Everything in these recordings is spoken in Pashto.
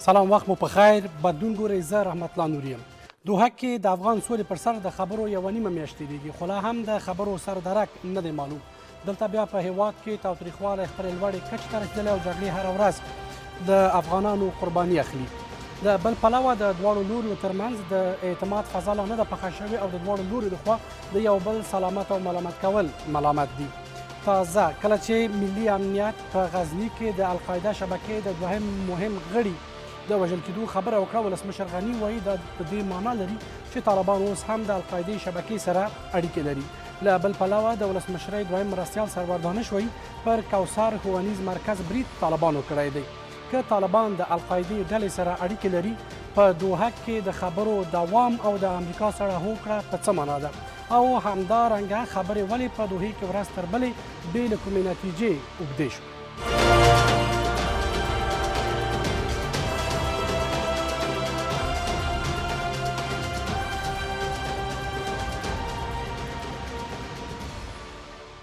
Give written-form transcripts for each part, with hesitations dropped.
سلام، وخت مو په خیر. بدلون ګورئ، زه رحمت الله نور یم. دوحه کې د افغان سولې پر سر د خبرو یوه نیمه میاشت تېرېږي، خو لا هم د خبرو سر درک نه دی معلوم. دلته بیا په هیواد کې تاوتریخوالی خپلې لوړې کچې ته رسېدلی او جګړې هره ورځ د افغانانو قرباني اخلي. د بل پلوه د دواړو لوریو ترمنځ د اعتماد فضا لا نه ده پخه شوې او د دواړو لوریو لخوا د یو بل سلامت او ملامت کول ملامت دي. تازه کله چې ملي امنیت په غزني کې د القاعده شبکې د دوهم مهم غړي د وژل کېدو خبره وکړه، ولسمشر غني وایي دا په دې معنا لري چې طالبان اوس هم د القاعدې شبکې سره اړیکې لري. له بل پلوه د ولسمشرۍ دویم مرستیال سرور دانش وایي پر کوثر ښوونیز مرکز برید طالبانو کړی دی. که طالبان د القاعدې ډلې سره اړیکې لري، په دوحه کې د خبرو دوام او د امریکا سره هوکړه په څه معنا ده؟ او همدارنګه خبرې ولې په دوحې کې ورځ تر بلې بې له کومې نتیجې اوږدې شوې؟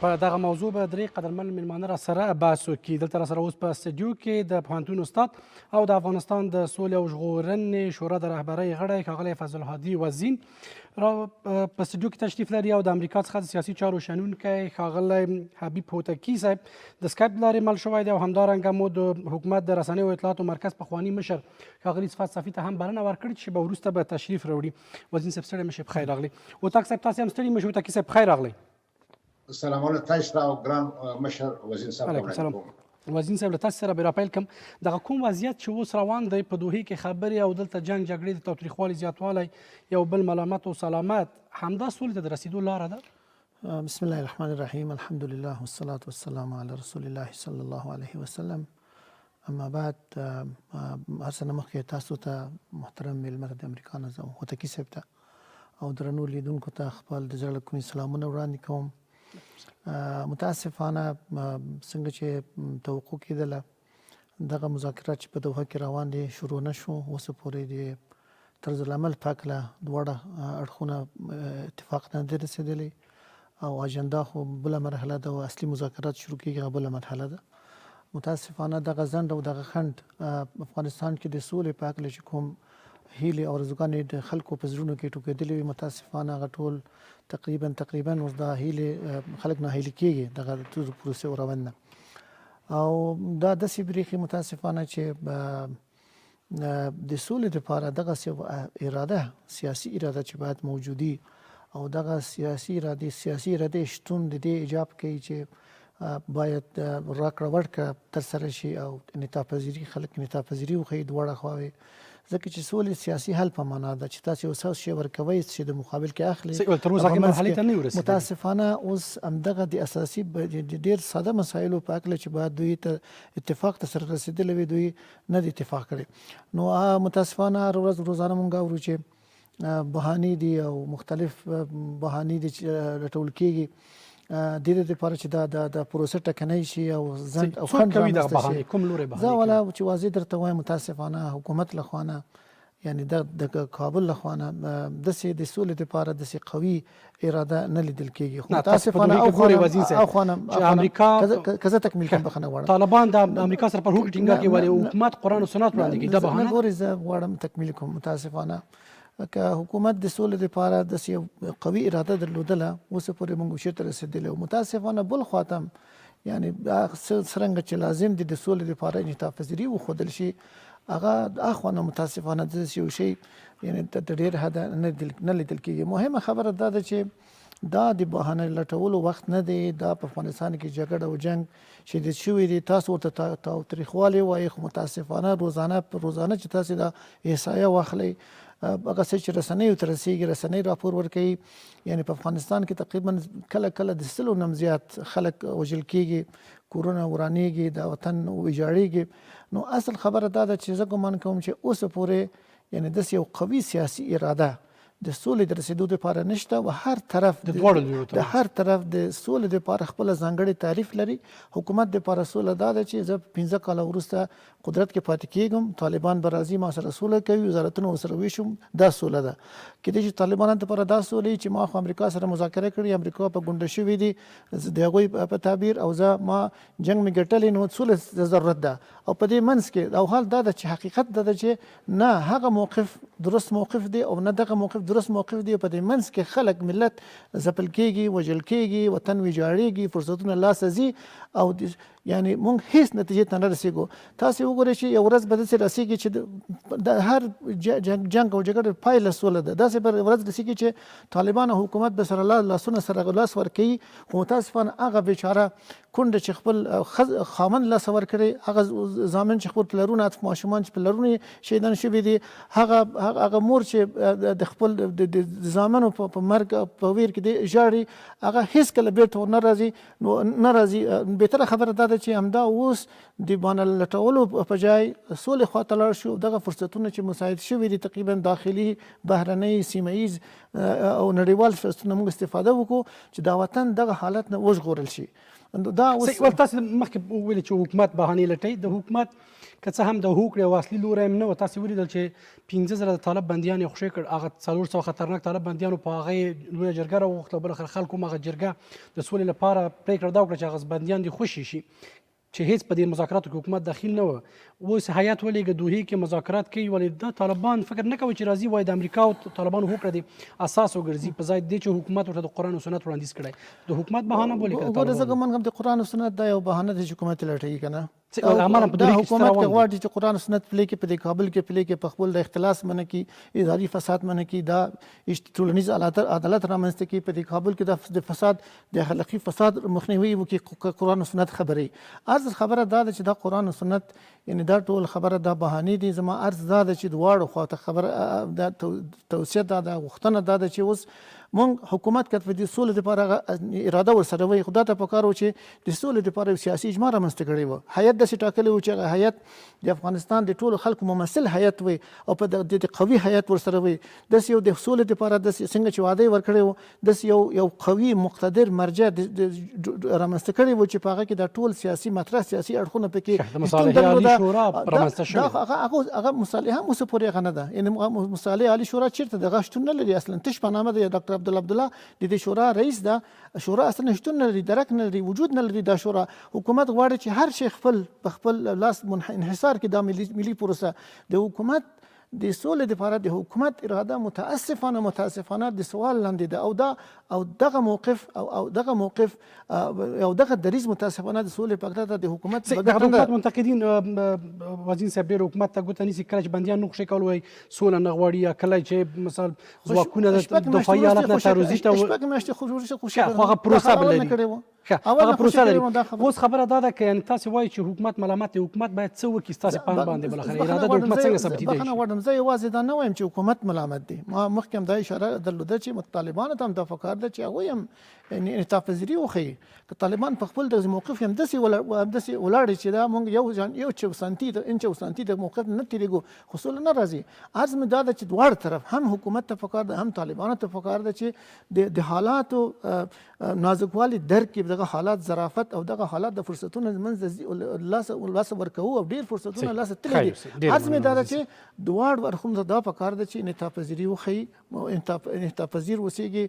په دغه موضوع به درې قدرمن مېلمانه را سره بحث وکړي. دلته را سره اوس په استډیو کې د پوهنتون استاد او د افغانستان د سولې او ژغورنې شورا د رهبرۍ غړی ښاغلی فضلالهادي وزین را په استډیو کې تشریف لري او د امریکا څخه د سیاسي چارو شنونکی ښاغلی حبیب هوتکي صاحب د سکایپ له لارې مل شوی دی او همدارنګه مو د حکومت د رسنیو اطلاعاتو مرکز پخواني مشر ښاغلي صفت صفي ته هم بلنه ورکړې چې شېبه وروسته به تشریف راوړي. وزین صاحب ستړی مه شئ، پخیر راغلی. هوتک صاحب تاسې هم ستړي مه شئ. هوتکي صاحب پخیر راغلی. سلامونه تاسو ته او ګران مشر وزیر صاحب. علیکم سلام. وزیر صاحب له تاسو سره به راپیل کړم، دغه کوم وضعیت چې اوس روان دی په دوحې کې خبرې او دلته جنګ جګړې د تاوتریخوالي زیاتوالی یو بل ملامت او سلامت همدا سولې ته د رسېدو لاره ده؟ بسم الله الرحمن الرحیم، الحمد لله والصلاة والسلام علی رسول الله صلی الله علیه وسلم. اما بعد هر څه نه مخکې تاسو ته محترم میلمه ته د امریکا نه زه هوتکي صاحب ته او درنو لیدونکو ته خپل د زړه کومې سلامونه وړاندې کوم. متاسفانه څنګه چې توقع کېدله دغه مذاکرات چې په دوحه کې روان دي شروع نه شو، اوسه پورې د طرز العمل په هکله دواړه اړخونه اتفاق نه دی رسېدلی او اجنډا خو بله مرحله ده او اصلي مذاکرات شروع کېږي هغه بله مرحله ده. متاسفانه دغه ځنډ او دغه خنډ افغانستان کې د سولې په هکله چې کوم هیلې او ارزوګانې د خلکو په زړونو کې ټوکېدلې وي، متاسفانه هغه ټول تقریبا اوس دا هیلې خلک ناهیلي کېږي دغه د پروسې او روند نه. او دا داسې برېښي متاسفانه چې د سولې دپاره دغسې اراده سیاسي اراده چې باید موجودي او دغه سیاسي ارادې شتون د دې ایجاب کوي چې باید راکړه ورکړه ترسره شي او انعطاف پذیري خلک انعطاف پذیري وښیي دواړه خواوې، ځکه چې سولې سیاسي حل په معنا ده چې تاسې یو څه شی ورکوئ چې د مقابل کې اخلي. تر اوسه هغې مرحلې ته نه یو رسېدلي. متاسفانه اوس همدغه د اساسي د ډېر ساده مسایلو په هکله چې باید دوی ته اتفاق ته سره رسېدلی وي دوی نه د اتفاق کړی. نو متاسفانه هر ورځ روزانه مونږ اورو چې بهانې دي او مختلف بهانې دي چې راټول کېږي د دې دپاره چې دا پروسه ټکنۍ شي او ځنډ او خنډ رامنځته شي. کوم لورې زه اوله چې واضح درته وایم متاسفانه حکومت له خوا نه یعنی د کابل له خوا نه داسې د سولې دپاره داسې قوي اراده نه لیدل کېږي. خو متاسفانه او خوا نه که زه تکمیل کړم بخښنه غواړم، طالبان د امریکا سره پر هوکړه ټینګار کوي ولې حکومت قرآن و سنت وړاندې کوي. دا بهانه ګورې زه غواړم تکمیل کوم. متاسفانه که حکومت د سولې دپاره داسې یو قوي اراده درلودله اوسه پورې موږ چېرته رسېدلی او متاسفانه بل خواته هم یعنې څرنګه چې لازم دي د سولې دپاره انعطاف پذیري وښودل شي هغه اخوانه متاسفانه داسې یو شی یعنې د ډېر حده نه لیدل کېږي. مهمه خبره دا ده چې دا د بهانه لټولو وخت نه دی. دا په افغانستان کې جګړه او جنګ شدید شوی دی. تاسو ورته تاوتریخوالی وایي خو متاسفانه روزانه چې تاسې دا احصایه واخلئ هغه څه چې رسنیو ته رسېږي رسنۍ راپور ورکوي یعنې په افغانستان کې تقریبا کله د 100 نه زیات خلک وژل کېږي، کورونه ورانېږي، د وطن ویجاړېږي. نو اصل خبره دا ده چې زه ګمان کوم چې اوسه پورې یعنې داسې یو قوي سیاسي اراده د سولې د رسېدو دپاره نشته او هر طرف د دواړو لورو د هر طرف د سولې دپاره خپله ځانګړی تعریف لري. حکومت دپاره سوله دا ده چې زه 15 کاله وروسته قدرت کې پاتې کېږم، طالبان به راځي ما سره سوله کوي، وزارتونه ورسره ویشم، دا سوله ده. کېدای شي طالبانو دپاره دا سوله وي چې ما خو امریکا سره مذاکره کړې، امریکا په ګونډه شوي دي د هغوی په تعبیر، او زه ما جنګ مې ګټلی، نو سولې ضرورت ده. او په دې منځ کې او حال دا ده چې حقیقت دا ده چې نه هغه موقف درست موقف دی او نه دغه موقف درست موقف دی. په دې منځ کې خلک ملت ځپل کېږي، وژل کېږي، وطن ویجاړېږي، فرصتونه لاسه ځي او یعنی مونږ هیڅ نتیجې ته نه رسېږو. تاسې وګورئ چې یو ورځ به داسې رسېږي چې د هر جنګ او جګړې پایله سوله ده. داسې به ورځ رسېږي چې طالبان او حکومت به سره لاسونه سره لاس ورکوي، خو متاسفانه هغه بیچاره کونډه چې خپل خاوند لاس ورکړی، هغه زامن چې خپل پلرونه ماشومان چې پلرونه شهیدان شوي دي، هغه مور چې د خپل د زامنو په مرګ په ویر کې دی ژاړي، هغه هېڅکله بېرته ور نه راځي. بهتره خبره دا ده چې همدا اوس د بانه لټولو په ځای سولې خواته لاړ شو. دغه فرصتونه چې مساعد شوي دي تقریبا داخلي، بهرنۍ، سیمه ییز او نړیوال فرصتونه موږ استفاده وکړو چې دا وطن دغه حالت نه وژغورل شي. دا اوس تاسو مخکې وویل چې حکومت بهانې لټوي. د حکومت که څه هم د هوکړې او اصلي لوری هم نه و، تاسو ولیدل چې 15,000 طالب بندیان یې خوشې کړ، هغه 400 خطرناک طالب بندیانو په هغه یې لویه جرګه راوغوښتله. بالاخره خلکو هم هغه جرګه د سولې لپاره پرېکړه دا وکړه چې هغه بندیان دې خوشي شي، چې هیڅ په دې مذاکراتو کې حکومت داخل نه و. اوس هیات ولېږه دوحې کې مذاکرات کوي، ولې دا طالبان فکر نه کوي چې راځي وایي د امریکا او طالبانو هوکړه دې اساس وګرځي په ځای دې چې حکومت ورته د قرآن او سنت وړاندیز کړی. د حکومت بهانه بولي که ګوره زه ګمان کوم د قرآن او سنت دا یو بهانه ده چې حکومت لټوي که نه. دا حکومت که غواړي چې قرآن او سنت پلی کړي، په دې کابل کې پلی کړي، په خپل د اختلاس منع کړي، اداري فساد منع کړي، دا ټولنیز عدالت رامنځته کړي، په دې کابل کې د فساد د اخلاقي فساد مخنیوي وکړي، قرآن او سنت خبرې. عرض خبره دا ده چې دا قرآن او سنت یعنی دا ټول خبره دا بهانې دي. زما عرض دا ده چې دواړو خواته خبره دا توصیه دا ده، غوښتنه دا ده چې اوس مونږ حکومت که د سولې دپاره اراده ورسره وي، خو دا ته پکار و چې د سولې دپاره یو سیاسي اجماع رامنځته کړی و. هیات داسې ټاکلی و چې هغه هیات د افغانستان د ټولو خلکو ممثل هیات وي او په د قوي هیات ورسره وي. داسې یو د سولې دپاره داسې څنګه چې وعده یې ورکړی و، داسې یو قوي مقتدر مرجع رامنځته کړی و چې په هغه کې دا ټول سیاسي مطرح سیاسي اړخونه پکې د مصالحې عالي شورا رامنځته شوې. هغه مصالحه هم اوسه پورې هغه نه ده، یعنی مصالحې عالي شورا چېرته دغه شتون نه لري، اصلا تش په نامه ده. ډاکټر عبدالله د دې شورا رئیس ده، شورا اصلا شتون نه لري، درک نه لري، وجود نه لري. دا شورا حکومت غواړي چې هر شی په خپل لاس انحصار کړي. دا ملي پروسه د حکومت د سولې دپاره د حکومت اراده متاسفانه د سوال لاندې ده، او دغه موقف او دغه دریځ متاسفانه د سولې په اړه د حکومت حکومت منتقدین وزیر صاحب ډېر حکومت ته ګوته نیسي، کله چې بندیان نه خوشې کول وایي سوله نه غواړي، یا کله چې مثلا ځواکونه د دفاعي حالت نه تعرضي ته شپږ میاشتې هغه پروسه به لري. هغه پروسه لري. اوس خبره دا ده که یعنې تاسې وایي چې حکومت ملامت دی، حکومت باید څه وکړي ستاسې په اند باندې؟ بالاخره اراده د حکومت څنګه ثبتېدای شي؟ زه یوازې دا نه وایم چې حکومت ملامت دی. ما مخکې هم دا اشاره درلوده چې طالبانو ته هم دا پکار ده چې هغوی هم انعطاف پذیري وښیي. که طالبان په خپل د موقف هم همداسې ولاړ چې دا موږ یو انچ او سانتي د موقف نه تېرېږو، خو سوله نه راځي. عرض مې دا ده چې دواړه طرف هم حکومت ته پکار ده، هم طالبانو ته پکار ده چې د حالاتو نازکوالي درک کړي، دغه حالات ظرافت او دغه حالات د فرصتونو منځ لاسه ورکوو، او ډېر فرصتونه لاسه تللي دي. عرض مې دا ده چې دواړو اړخونو ته دا پکار ده چې انعطاف پذیري وښیي، انعطاف پذیر اوسېږي.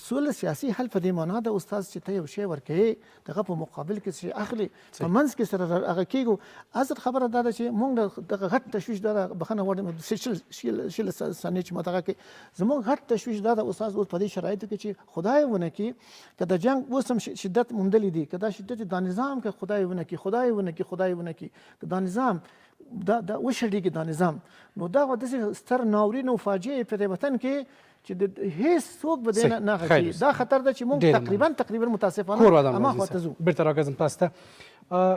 سوله سیاسي حل په دې معنا ده استاد چې ته یو شی ورکوې، دغه په مقابل کې چې اخلي، په منځ کې سره هغه کېږو. اصل خبره دا ده چې موږ دغه غټ تشویش دا ده، بخښنه غواړم شل ثانیې چې ما دغه کې زموږ غټ تشویش دا ده استاد اوس په دې شرایطو کې چې خدای ونه کړي که د جنګ اوس هم شدت موندلی دی، که دا شدت دا نظام که خدای ونه کړي که دا نظام دا وشړېږي دا نظام، نو دا داسې ستر ناورین او فاجعې په دې وطن کې چې هیڅ څوک به دې نه غږېږي. دا خطر ده چې موږ تقریبا متاسفانه هماخوا ته ځو. بېرته راګرځم تاسو ته.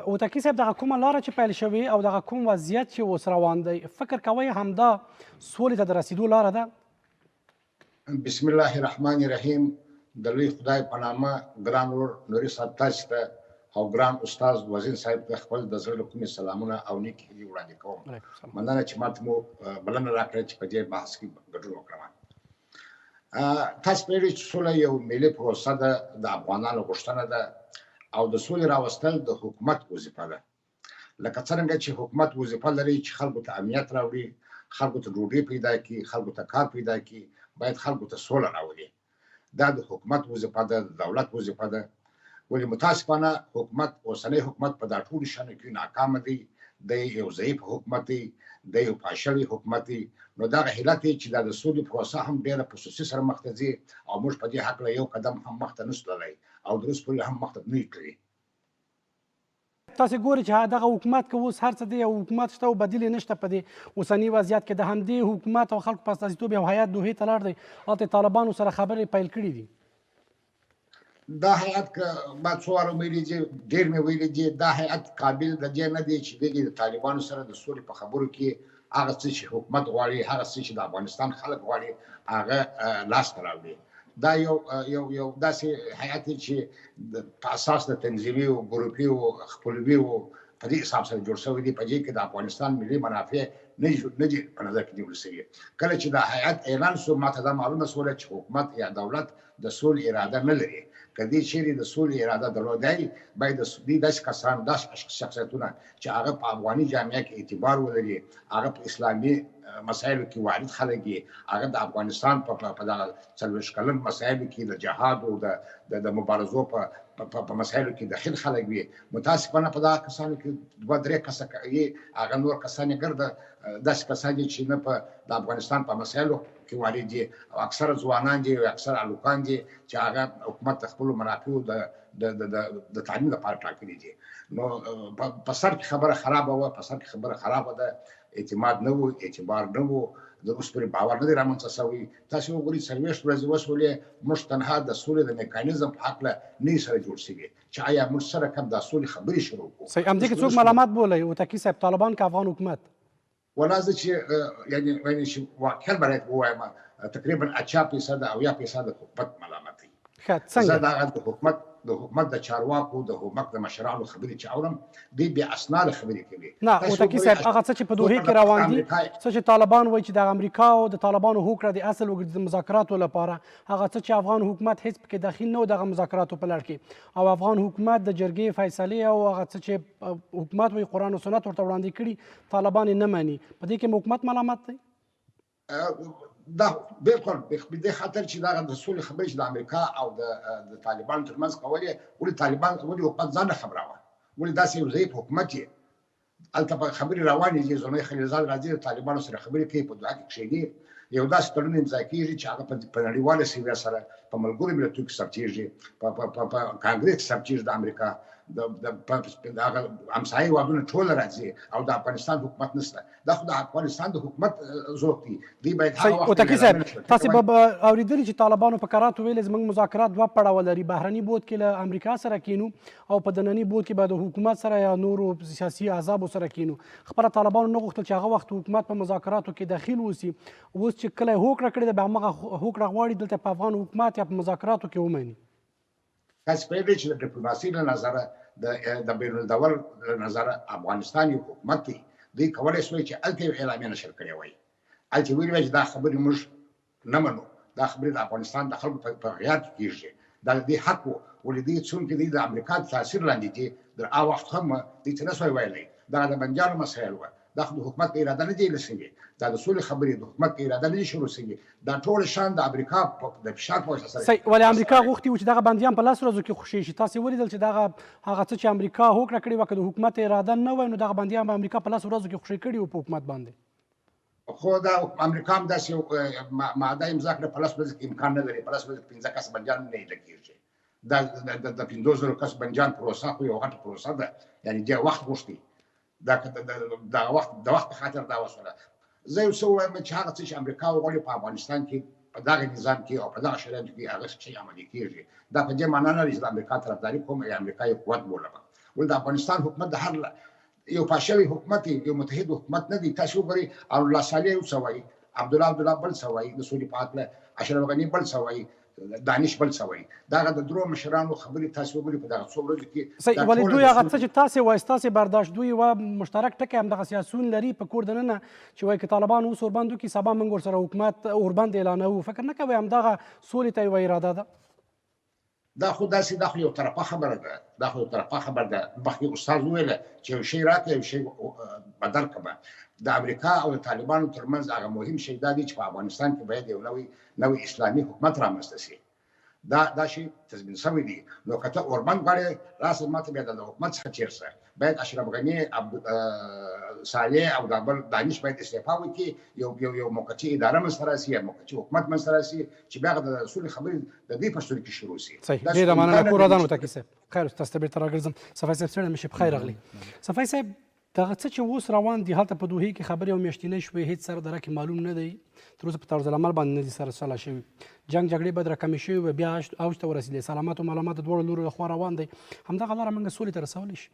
اوتاکي صاحب، دغه کومه لاره چې پیل شوې او دغه کوم وضعیت چې اوس روان دی، فکر کوئ همدا سولې ته د رسېدو لاره ده؟ بسم الله الرحمن الرحیم. د لوی خدای په نامه ګران ورور نوري صاحب تاسو ته او ګران استاد وزیر صاحب ته خپل د زړه له کومې سلامونه او نیکې هیلې وړاندې کوم. مننه چې ماته مو بلنه راکړه چې په دې بحث کې ګډون وکړم. تاسو پوهیږئ چې سوله یو ملي پروسه ده، د افغانانو غوښتنه ده او د سولې راوستل د حکومت وظیفه ده. لکه څرنګه چې حکومت وظیفه لري چې خلکو ته امنیت راوړي، خلکو ته ډوډۍ پیدا کړي، خلکو ته کار پیدا کړي، باید خلکو ته سوله راولي. دا د حکومت وظیفه ده، د دولت وظیفه ده. ولې متاسفانه حکومت، اوسنی حکومت په دا ټولو شیانو کې ناکامه دی. د یو ضعیف حکومت دی، د یو پاشلی حکومت دی. نو دغه علت دی چې دا د سولې پروسه هم ډېره په سستۍ سره مخ ته ځي او موږ په دې هکله یو قدم هم مخ ته نشو تللی او د اوس پورې هم مخ ته نه یو تللی. تاسو ګورئ چې دغه حکومت که اوس هر څه دی او حکومت شته او بدیل یې نشته په دې اوسني وضعیت کې د همدې حکومت او خلکو په استازیتوب یو هیات دوحې ته لاړ دی، هلته طالبانو سره خبرې پیل کړي دي. دا هیات که ما څو واره ویلي دي، ډېر مې ویلي دي، دا هیات قابل د دې نه دی چې دغې د طالبانو سره د سولې په خبرو کې هغه څه چې حکومت غواړي، هغه څه چې د افغانستان خلک غواړي، هغه لاسته راوړي. دا یو داسې هیات دی چې په اساس د تنظیمي او ګروپي او خپلوي او په دې حساب سره جوړ شوی دی. په دې کې د افغانستان ملي منافع نه دي په نظر کې نیول شوي. کله چې دا هیات اعلان شو ما ته دا معلومه شوله چې حکومت یا دولت د سولې اراده نه لري. که دې چیرې د سولې اراده درلودی، باید دې داسې کسان، داسې شخصیتونه چې هغه په افغاني جامعه کې اعتبار ولري، هغه په اسلامي مسایلو کې وارد خلک وي، هغه د افغانستان په دغه 40 کلن مسایلو کې د جهاد او د مبارزو په مسایلو کې داخل خلک وي. متاسفانه په دغه کسانو کې 2-3 کسه یې هغه نور کسان یې ګرده داسې کسان دي چې نه په د افغانستان په مسایلو کې وارد دي او اکثره ځوانان دي او اکثره هلکان دي چې هغه حکومت د خپلو منافعو د تعلیم لپاره ټاکلي دي. نو په سر کې خبره خرابه وه، په سر کې خبره خرابه ده، اعتماد نه و، اعتبار نه و، د اوس پورې باور نه دی رامنځته شوی. تاسو وګورئ 40 ورځې وشولې، موږ تنها د سولې د میکانیزم په هکله نه یو سره جوړ شوي چې آیا موږ سره کوم د سولې خبرې شروع کړو. صحیح، همدې کې څوک ملامت بولئ وتکي صاحب، طالبان که افغان حکومت؟ ولا زه چې یعنې چې واقعا باید ووایم تقریبا 80% او 80% حکومت ملامت دی. زه دغه د حکومت د چارواکو د حکومت د مشرانو خبرې چې اورم، دوی بې اسناده خبرې کوي. نه وتکي صاحب، هغه څه چې په دوحې کې روان دي، څه چې طالبان وایي چې د امریکا او د طالبانو هوکړه د اصل وګرځي د مذاکراتو لپاره، هغه څه چې افغان حکومت هیڅ پکې دخیل نه و دغه مذاکراتو په لړ کې، او افغان حکومت د جرګې فیصلې او هغه څه چې حکومت وایي قرآن او سنت ورته وړاندې کړي طالبان یې نه مني، په دې کې حکومت ملامت دی؟ دا بالکل په دې خاطر چې دا د سولې خبرې چې د امریکا او د طالبانو ترمنځ کولې، ولې طالبان ولې حکومت ځان نه خبراوه؟ ولې داسې یو ضعیف حکومت یې هلته خبرې روانې دي. زلمی خلیلزاد راځي د طالبانو سره خبرې کوي، په دوحه کې کښېني، یو داسې تړون امضا کېږي چې هغه په نړیواله سویه سره په ملګرو ملتونو کې ثبتېږي، په کانګرس کې ثبتېږي د امریکا، د هغه همسایه هېوادونه ټول راځي او د افغانستان حکومت نشته. دا خو د افغانستان د حکومت ذوق دی. دوی باید هغه وخت وتکي صاحب، تاسې به اورېدلي چې طالبانو په کراتو ویلې زموږ مذاکرات 2 پړاوه لري، بهرني بود کې له امریکا سره کینو او په دنني بود کې به د حکومت سره یا نورو سیاسي احزابو سره کینو. خبره طالبانو نه غوښتل چې هغه وخت حکومت په مذاکراتو کې دخیل اوسي. اوس چې کله یې هوکړه کړې ده، به همغه هوکړه غواړي دلته په افغان حکومت یا په مذاکراتو کې ومني. تاسو پوهېږئ چې د ډیپلوماسۍ له نظره د بین الدول له نظره افغانستان یو حکومت دی. دوی کولی شوی چې هلته یو اعلامیه نشر کړې وای، هلته ویلي وای چې دا خبرې موږ نه منو، دا خبرې د افغانستان د خلکو په غیاب کې کېږي، دا د دې حق و. ولې دوی څومره دوی د امریکا د تاثیر لاندې دي، د هغه وخت هم دوی څه نشوی ویلی. دا د بندیانو مسایل وه، دا خو د حکومت په اراده نه دی شوي، دا د سولې خبرې د حکومت په اراده نه دي شروع شوي، دا ټول شان د امریکا د فشار په واسطه سره. ولې امریکا غوښتي و چې دغه بندیان په 10 ورځو کې خوشي شي؟ تاسې ولیدل چې دغه هغه څه چې امریکا هوکړه کړې وه، که د حکومت اراده نه وای نو دغه بندیان به امریکا په 10 ورځو کې خوشي کړي وو په حکومت باندې. خو دا امریکا هم داسې معاهده امضا کړه، په 10 ورځو کې امکان نه لري، په 10 ورځو کې 15 کس بندیان نه ایله کېږي. دا د 15,000 کس بندیان پروسه خو یو غټه پروسه ده، یعنې ډېر وخت غوښتي. د وخت په خاطر دا وشوله. زه یو څه ووایم چې هغه څه چې امریکا وغواړي په افغانستان کې په دغه نظام کې او په دغه شرایطو کې هغه شی عملي کېږي. دا په دې معنا نه لري چې د امریکا طرفداري کوم یا امریکا یو قوت بولم. ولې د افغانستان حکومت د هر یو پاشلی حکومت دی، یو متحد حکومت نه دی. تاسو وګورئ الله صالح یو څه وایي، عبدالله بل څه وایي د سولې په هکله، اشرف غني بل څه وایي، دانش بل څه وایي دغه د درو مشرانو خبرې تاسې وګورئ په دغه څو ورځو کې صحیح ولې دوی هغه څه چې تاسې وایي ستاسې برداشت دوی یوه مشترک ټکی همدغه سیاسون لري په کور دننه چې وایي که طالبان اوس وربند وکړي سبا موږ ورسره حکومت وربند اعلانوو فکر نه کوئ همدغه سولې ته یوه اراده ده دا خو داسې دا خو یو طرفه خبره ده دا خو یو طرفه خبره ده مخکې استاد وویله چې یو شی راکړه یو شی بدل کړه د امریکا او د طالبانو ترمنځ هغه مهم شی دا دی چې په افغانستان کې باید یو نوی اسلامي حکومت رامنځته شي دا شی تضمین شوی دی نو که ته اوربند غواړې راسه ما ته بیا د حکومت څخه تېر شه باید اشرف غني سالې او د بل دانش باید استعفا وکړي یو موقتي اداره منځته راسي یا موقتي حکومت منځته راسي چې بیا د اصول خبرې د دې په سترګو کې شروع شي صحیح ډېره مننه کور ودان وټاکي صاحب خیر تاسو ته بېرته راګرځم صفای صاحب ستړی مې شي په خیر راغلی صفای صاحب دغه څه چې اوس روان دي هلته په دوحې کې خبرې او میاشتنۍ شوې هېڅ سره دره کې معلوم نه دی تر اوسه په طرز العمل باندې نه دي سره سلا شوي جنګ جګړې باید راکمې شوي وي بیا اوج ته ورسېدلې سلامات او معلومات د دواړو لورو لخوا روان دی همدغه لاره موږ سولې ته رسولی شي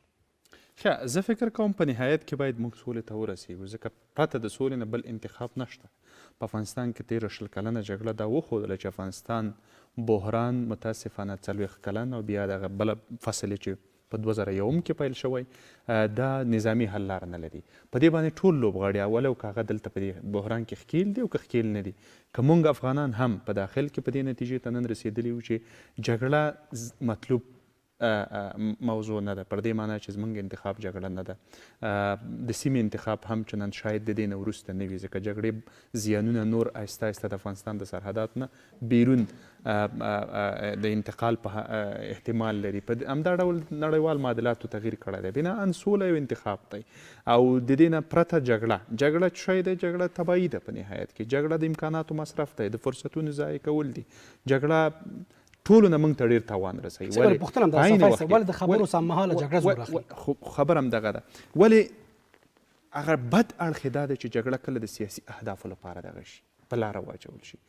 ښه زه فکر کوم په نهایت کې باید موږ سولې ته ورسېږو ځکه پرته د سولې نه بل انتخاب نشته په افغانستان کې تېره 20 کلنه جګړه دا وښودله چې افغانستان بحران متاسفانه 40 کلن او بیا دغه بله فصل چې په 2001 کې پیل شوی دا نظامی حل لاره نه لري په دې باندې ټول لوبغاړي ولو که هغه دلته په دې بحران کې ښکیل دي او که ښکیل نه دي که موږ افغانان هم په داخل کې په دې نتیجې ته نن رسېدلي وو چې جګړه مطلوب موضوع نه ده پر دې معنی چې زموږ انتخاب جګړه نه ده د سیمې انتخاب هم چې نن شاید د دې نه وروسته نه وي ځکه جګړې زیانونه نور آهسته آهسته د افغانستان د سرحداتو نه بیرون د انتقال په احتمال لري په همدا ډول نړیوال معادلاتو تغییر کړی دی بناء سوله یو انتخاب دی او د دې نه پرته جګړه څه شی دی جګړه تباهي ده په نهایت کې جګړه د امکاناتو مصرف دی د فرصتونو ضایع کول دي جګړه ټولو نه موږ ته ډېر تاوان رسوي ولې د خبرو سممهاله جګړه زور اخلي خبر هم دغه ده ولې هغه بد اړخ یې دا دی چې جګړه کله د سیاسي اهدافو لپاره دغه شي په لاره واچول شي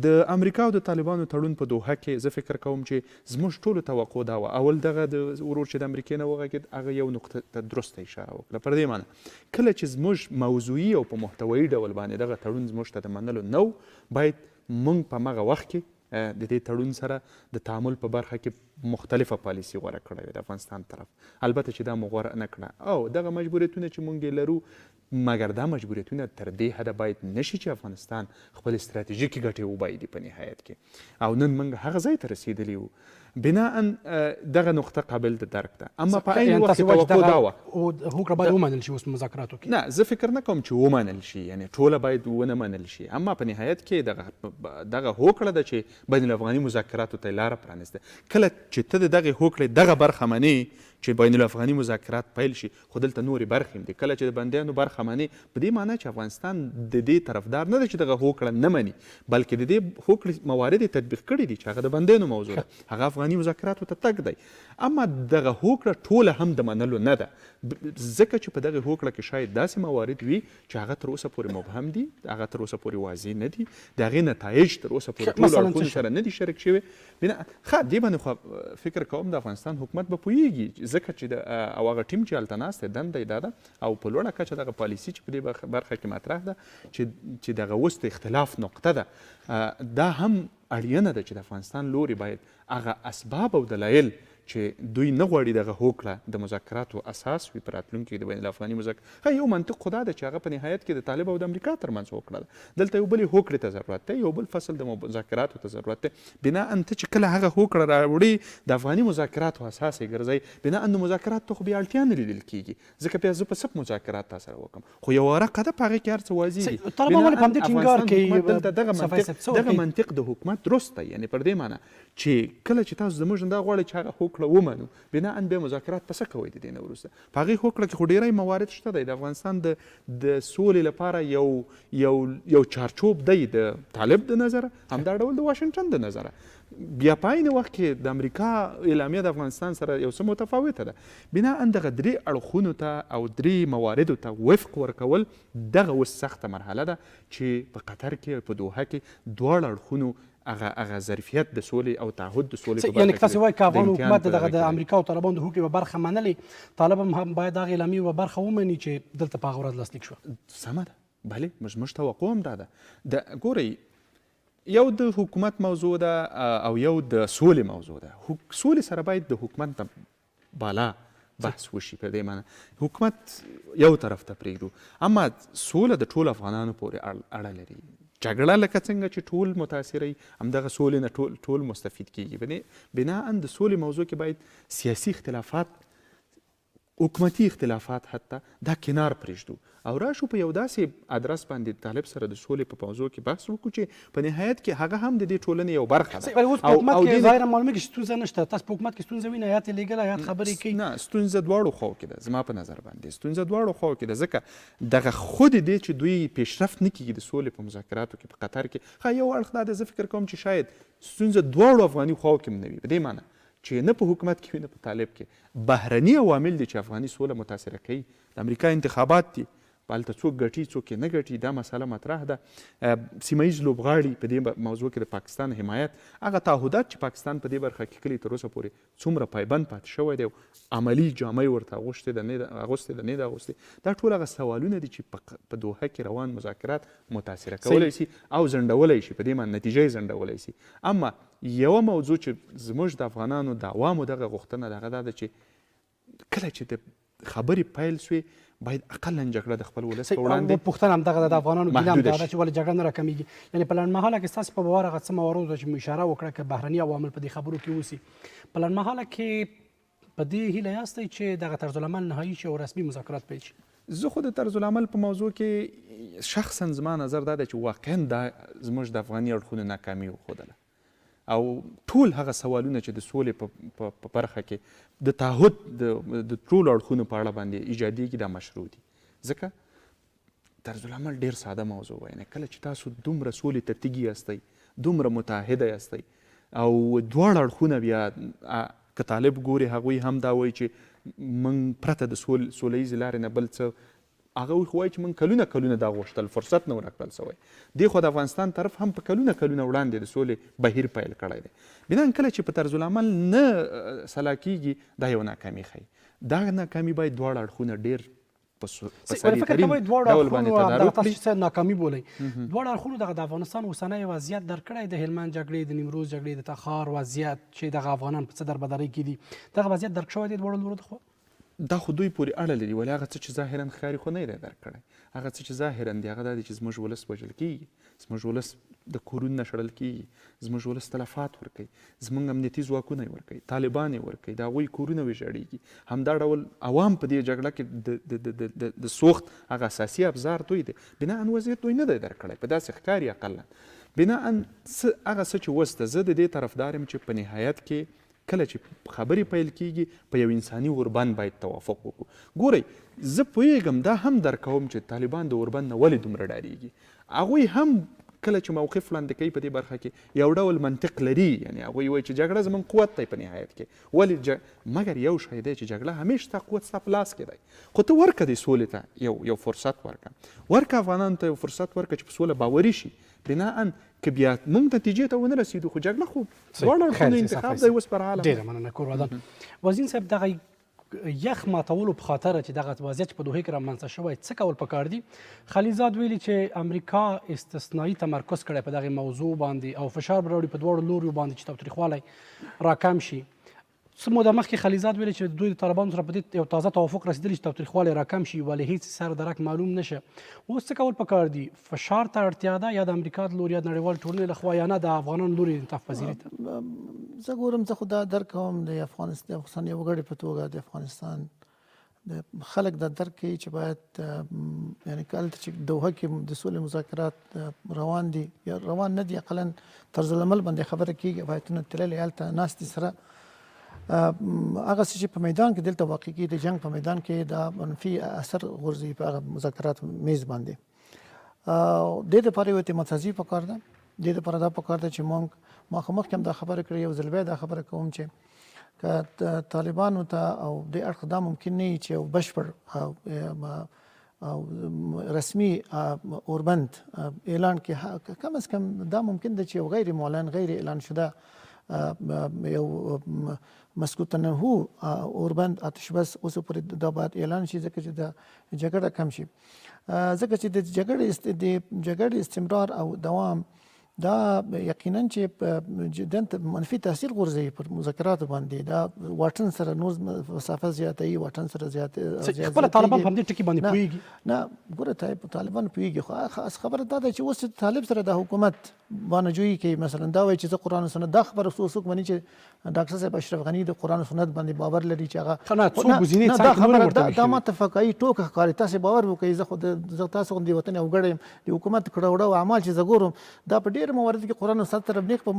د امریکا او د طالبانو تړون په دوحه کې زه فکر کوم چې زموږ ټولو توقع دا وه اول دغه د ورور چې د امریکې نه وغږېد هغه یو نقطه ته درسته اشاره وکړه پر دې معنی کله چې زموږ موضوعي او په محتوایي ډول باندې دغه تړون زموږ ته د منلو نه باید موږ په هغه وخت کې د دې تړون سره د تعامل په برخه کې مختلفه پالیسي غوره کړې وي د افغانستان طرف البته چې دا مو غوره نه کړه او دغه مجبوریتونه چې موږ یې لرو مګر دا مجبوریتونه تر دې حده باید نشي چې افغانستان خپل استراتیژیکې ګټې وبایلي په نهایت کې او نن موږ هغه ځای ته رسېدلي وو بناء دغه نقطه قابل د درک ده اما په عین وخت توقع دا وه هوکړه باید ومنل شي اوس مذاکراتو کې نه زه فکر نه کوم چې ومنل شي یعنې ټوله باید ونه منل شي اما په نهایت کې دغه هوکړه ده چې بین الافغاني مذاکراتو ته یې لاره پرانیسته کله چې ته د دغې هوکړې دغه برخه منې چې بین الافغاني مذاکرات پیل شي خو دلته نورې برخې هم دي کله چې د بندیانو برخه منې په دې معنی چې افغانستان د دې طرفدار نه دی چې دغه هوکړه نه مني بلکې د دې هوکړې موارد یې تطبیق کړي دي چې هغه د بندیانو موضوع ده هغه افغاني مذاکراتو ته تګ دی اما دغه هوکړه ټوله هم د منلو نه ده ځکه چې په دغه هوکړه کې شاید داسې موارد وي چې هغه تر اوسه پورې مبهم دي هغه تر اوسه پورې واضح نه دي د هغې نتایج تر اوسه پورې ټولو اړخونو سره نه دي شریک شوي ښه دې باندې خو فکر کوم د افغانستان حکومت به پوهېږي ځکه چې او هغه ټیم چې هلته ناست دی دنده یې دا ده او په لوړه کچه دغه پالیسي چې په دې برخه کې مطرح ده چې دغه اوس د اختلاف نقطه ده دا هم اړینه ده چې د افغانستان لوري باید هغه اسباب او دلایل چې دوی نه غواړي دغه هوکړه د مذاکراتو اساس وي په راتلونکي د بین الافغاني مذاکرات یو منطق خو دا ده چې هغه په نهایت کې د طالب او د امریکا ترمنځ هوکړه ده دلته یو بلې هوکړې ته ضرورت دی یو بل فصل د مذاکراتو ته ضرورت دی بنا ته چې کله هغه هوکړه راوړي د افغاني مذاکراتو اساس یې ګرځوي بنا د مذاکرات ته خو بیا اړتیا نه لیدل کېږي ځکه بیا زه په څه مذاکرات تا سره وکړم خو یو ورقه ده په هغې کې هر څه واضح دي طالبان ولې په همدې ټینګار کوي دغه منطق د حکومت درست دی یعنې پر دې معنی چې کله چې تاسو زموږ نه دا غواړئ چې هغه هوکړه ومنو بنا بیا مذاکرات په څه کوئ د دې نه وروسته په هغې هوکړه کې خو ډېری موارد شته دی د افغانستان د سولې لپاره یو چارچوب دی د طالب د نظره همدا ډول د واشنګټن د نظره بیا په عین وخت کې د امریکا اعلامیه د افغانستان سره یو څه متفاوته ده بنا دغه درې اړخونو ته او درې مواردو ته وفق ورکول دغه اوس سخته مرحله ده چې په قطر کې په دوحه کې دواړه اړخونو هغه ظرفیت د سولې او تعهد د سولې په برخه کې یعنې تاسې وایي که افغان حکومت دغه د امریکا او طالبانو د هوکړې به برخه منلې طالب هم باید هغې اعلامیې به برخه ومني چې دلته په هغه ورځ لاسلیک شوه سمه ده بلې زموږ توقع هم دا ده ګورئ یو د حکومت موضوع ده او یو د سولې موضوع ده. سولې سره باید د حکومت بالا بحث وشي. په دې معنی حکومت یو طرف ته پرېږدو، اما سوله د ټولو افغانانو پورې اړه لري. جګړه لکه څنګه چې ټول متاثره وي، همدغه سولې نه ټول مستفید کیږي. بناء د سولې موضوع کې باید سیاسي اختلافات، حکومتي اختلافات حتی دا کنار پرېږدو او راشو په یو داسې ادرس باندې طالب سره د سولې په موضوع کې بحث وکړو چې په نهایت کې هغه هم د دې ټولنې یو برخه ده. اوس په حکومت کې ظاهره معلومه کې ستونزه نشته. تاسو په حکومت کې ستونزه وینئ، هیات یې لیږلی، هیات خبرې کوي؟ نه، ستونزه دواړو خواو کې ده. زما په نظر باندې ستونزه دواړو خواو کې ده، ځکه دغه خود دې چې دوی پیشرفت نه کیږي د سولې په مذاکراتو کې په قطر کې. یو اړخ دا ده، زه فکر کوم چې شاید ستونزه دواړو افغاني خواو کې هم نه وي، په دې معنی چې نه په حکومت کې وي نه په طالب کې. بهرني عوامل دي چې افغاني سوله متاثره کوي. د امریکا انتخابات دي، هلته څوک ګټي څوک یې نه ګټي، دا مسله مطرح ده. سیمه ییز لوبغاړي په دې موضوع کې د پاکستان حمایت، هغه تعهدات چې پاکستان په دې برخه کې کړي تر اوسه پورې څومره پایبند پاتې شوی دی، عملي جامې ورته اغوستې ده نه ده اغوستې، دا ټول هغه سوالونه دي چې په دوحه کې روان مذاکرات متاثره کولی شي او ځنډولی شي، په دې معنی نتیجه یې ځنډولی شي. اما یوه موضوع چې زموږ د افغانانو د عوامو دغه غوښتنه دغه دا ده چې کله چې د خبرې پیل سوې باید اقلا جګړه د خپل ولس په وړاندې پوښتنه همدغه د افغانانو ګیله هم دا ده چې ولې جګړه نه راکمیږي. یعنې په لنډمهاله کې ستاسې په باور هغه څه موارد ده چې مو اشاره وکړه که بهرني عوامل په دې خبرو کې اوسي، په لنډمهاله کې په دې هیله یاستئ چې دغه طرزالعمل نهایي شي او رسمي مذاکرات پیل شي؟ زه خو د طرزالعمل په موضوع کې شخصا زما نظر دا ده چې واقعا دا زموږ د افغاني اړخونو ناکامي وښودله او ټول هغه سوالونه چې د سولې په برخه کې د تعهد د ټولو اړخونو په اړه باندې ایجادیږي دا مشروع دي. ځکه طرزالعمل ډېر ساده موضوع وایي. کله چې تاسو دومره سولې ته تږي یاستئ، دومره متحده یاستئ او دواړه اړخونه بیا که طالب ګوري هغوی هم دا وایي چې موږ پرته د سوله ییزې لارې نه بل څه، هغه وایي چې موږ کلونه دا غوښتل، فرصت نه ورکړل سوی. دې خو د افغانستان طرف هم په کلونه وړاندې د سولې بهیر پیل کړی دی. بنا کله چې په طرزالعمل نه سلا کیږي دا یو ناکامي ښیي. دا ناکامي باید دواړه اړخونه ډېر په سریع ترین ډول باندې تدارک کړي. تاسو ناکامي بولئ، دواړه اړخونو دغه د افغانستان اوسنی وضعیت درک کړی، د هلمند جګړې، د نیمروز جګړې، د تخار وضعیت چې دغه افغانان په څه دربدرۍ کې دي، دغه وضعیت درک شوی دی دواړو لورو لخوا؟ دا خو دوی پورې اړه لري، ولې هغه څه چې ظاهرا ښکاري خو نه یې درک کړی. هغه څه چې ظاهرا دی هغه دا دی چې زموږ ولس وژل کېږي، زموږ ولس د کورونو نه شړل کېږي، زموږ ولس تلفات ورکوي، زموږ امنیتي ځواکونه یې ورکوي، طالبان یې ورکوي، د هغوی کورونه ویجاړېږي. همدا ډول عوام په دې جګړه کې د سوخت هغه اساسي ابزار دوی دی. بناء وضعیت دوی نه دی درک کړی، په داسې ښکاري اقلا. بناء هغه څه چې اوس ده، زه د دې طرفدار یم چې په نهایت کې کله چې خبرې پیل کیږي په یو انساني اوربند باید توافق وکړو. ګورئ، زه پوهیږم دا هم درک کوم چې طالبان د اوربند نه ولې دومره ډارېږي. هغوی هم کله چې موقف وړاندې کوي په دې برخه کې یو ډول منطق لري، یعنې هغوی وایي چې جګړه زموږ قوت دی په نهایت کې، ولې مګر یو شی دی چې جګړه همیشه ستا قوت ستا په لاس کې دی. خو ته ورکه دې سولې ته یو فرصت ورکه افغانانو ته یو فرصت ورکه چې په سوله باوري شي. بناء که بیا موږ نتیجې ته ونه رسېدو خو جګړه خو دواړه اړخونو انتخاب دی اوس پر حاله. ډېره مننه کور ودان. وزیر صاحب، دغه یخ ماتولو په خاطر چې دغه وضعیت په دوحې کې رامنځته شوی څه کول پکار دي؟ خلیلزاد ویلي چې امریکا استثنایي تمرکز کړی په دغې موضوع باندې او فشار به راوړي په دواړو لوریو باندې چې تاوتریخوالی راکم شي. څه موده مخکې خلیلزاد ویلي چې دوی د طالبانو سره په دې یو تازه توافق رسېدلي چې تاوتریخوالی راکم شي ولې هېڅ سر درک معلوم نشه. اوس څه کول پکار دي؟ فشار ته اړتیا ده یا د امریکا د لوري یا د نړیوال ټولنې لخوا یا نه د افغانانو لوري انعطاف پذیري ته؟ زه ګورم، زه خو دا درک کوم د افغانستان یو وګړي په توګه د افغانستان د خلک دا درک کوي چې باید یعنې که هلته چې دوحه کې د سولې مذاکرات روان دي یا روان نه دي، اقلا طرزالعمل باندې خبره کېږي، هیاتونه تللي هلته ناستې سره هغه څه چې په میدان کې دلته واقع کېږي، د جنګ په میدان کې دا منفي اثر غورځوي په هغه مذاکرات میز باندې. دې دپاره یو اعتمادسازي پکار ده. دې دپاره دا پکار ده چې موږ ما خو مخکې هم دا خبره کړې، یو ځل بیا دا خبره کوم چې که طالبانو ته او دې اړخ دا ممکن نه وي چې یو بشپړ او رسمي اوربند اعلان کړي، کم از کم دا ممکن ده چې یو غیر معلن غیر اعلان شده یو مسکوت نهو اوربند آتش بس اوس پورې دا باید اعلان شي، ځکه چې د جګړه کم شي. ځکه چې د جګړې استمرار او دوام دا یقینا چې د منفي تاثیر غورځوي پر مذاکراتو باندې. دا واټن سره نور مسافه زیاتوي، واټن سره خپله طالبان په همدې ټکي باندې پوهېږي. نه ګوره طالبان پوهېږي، خو خاص خبره دا ده چې اوس طالب سره د حکومت بانجویي کوي. مثلا دا وایي چې زه قرآن و سنت، دا خبره څوک مني چې ډاکټر صاحب اشرف غني د قرآن و سنت باندې باور لري چې هغه دا خبره دا ما تفقایي ټوکه ښکاري. تاسې باور وکړئ زه تاسو غوندې وطن وګړی یم، د حکومت کړه وړه او اعمال چې زه ګورم دا په ډېر موارد کې قرآن و سنت سره نیک په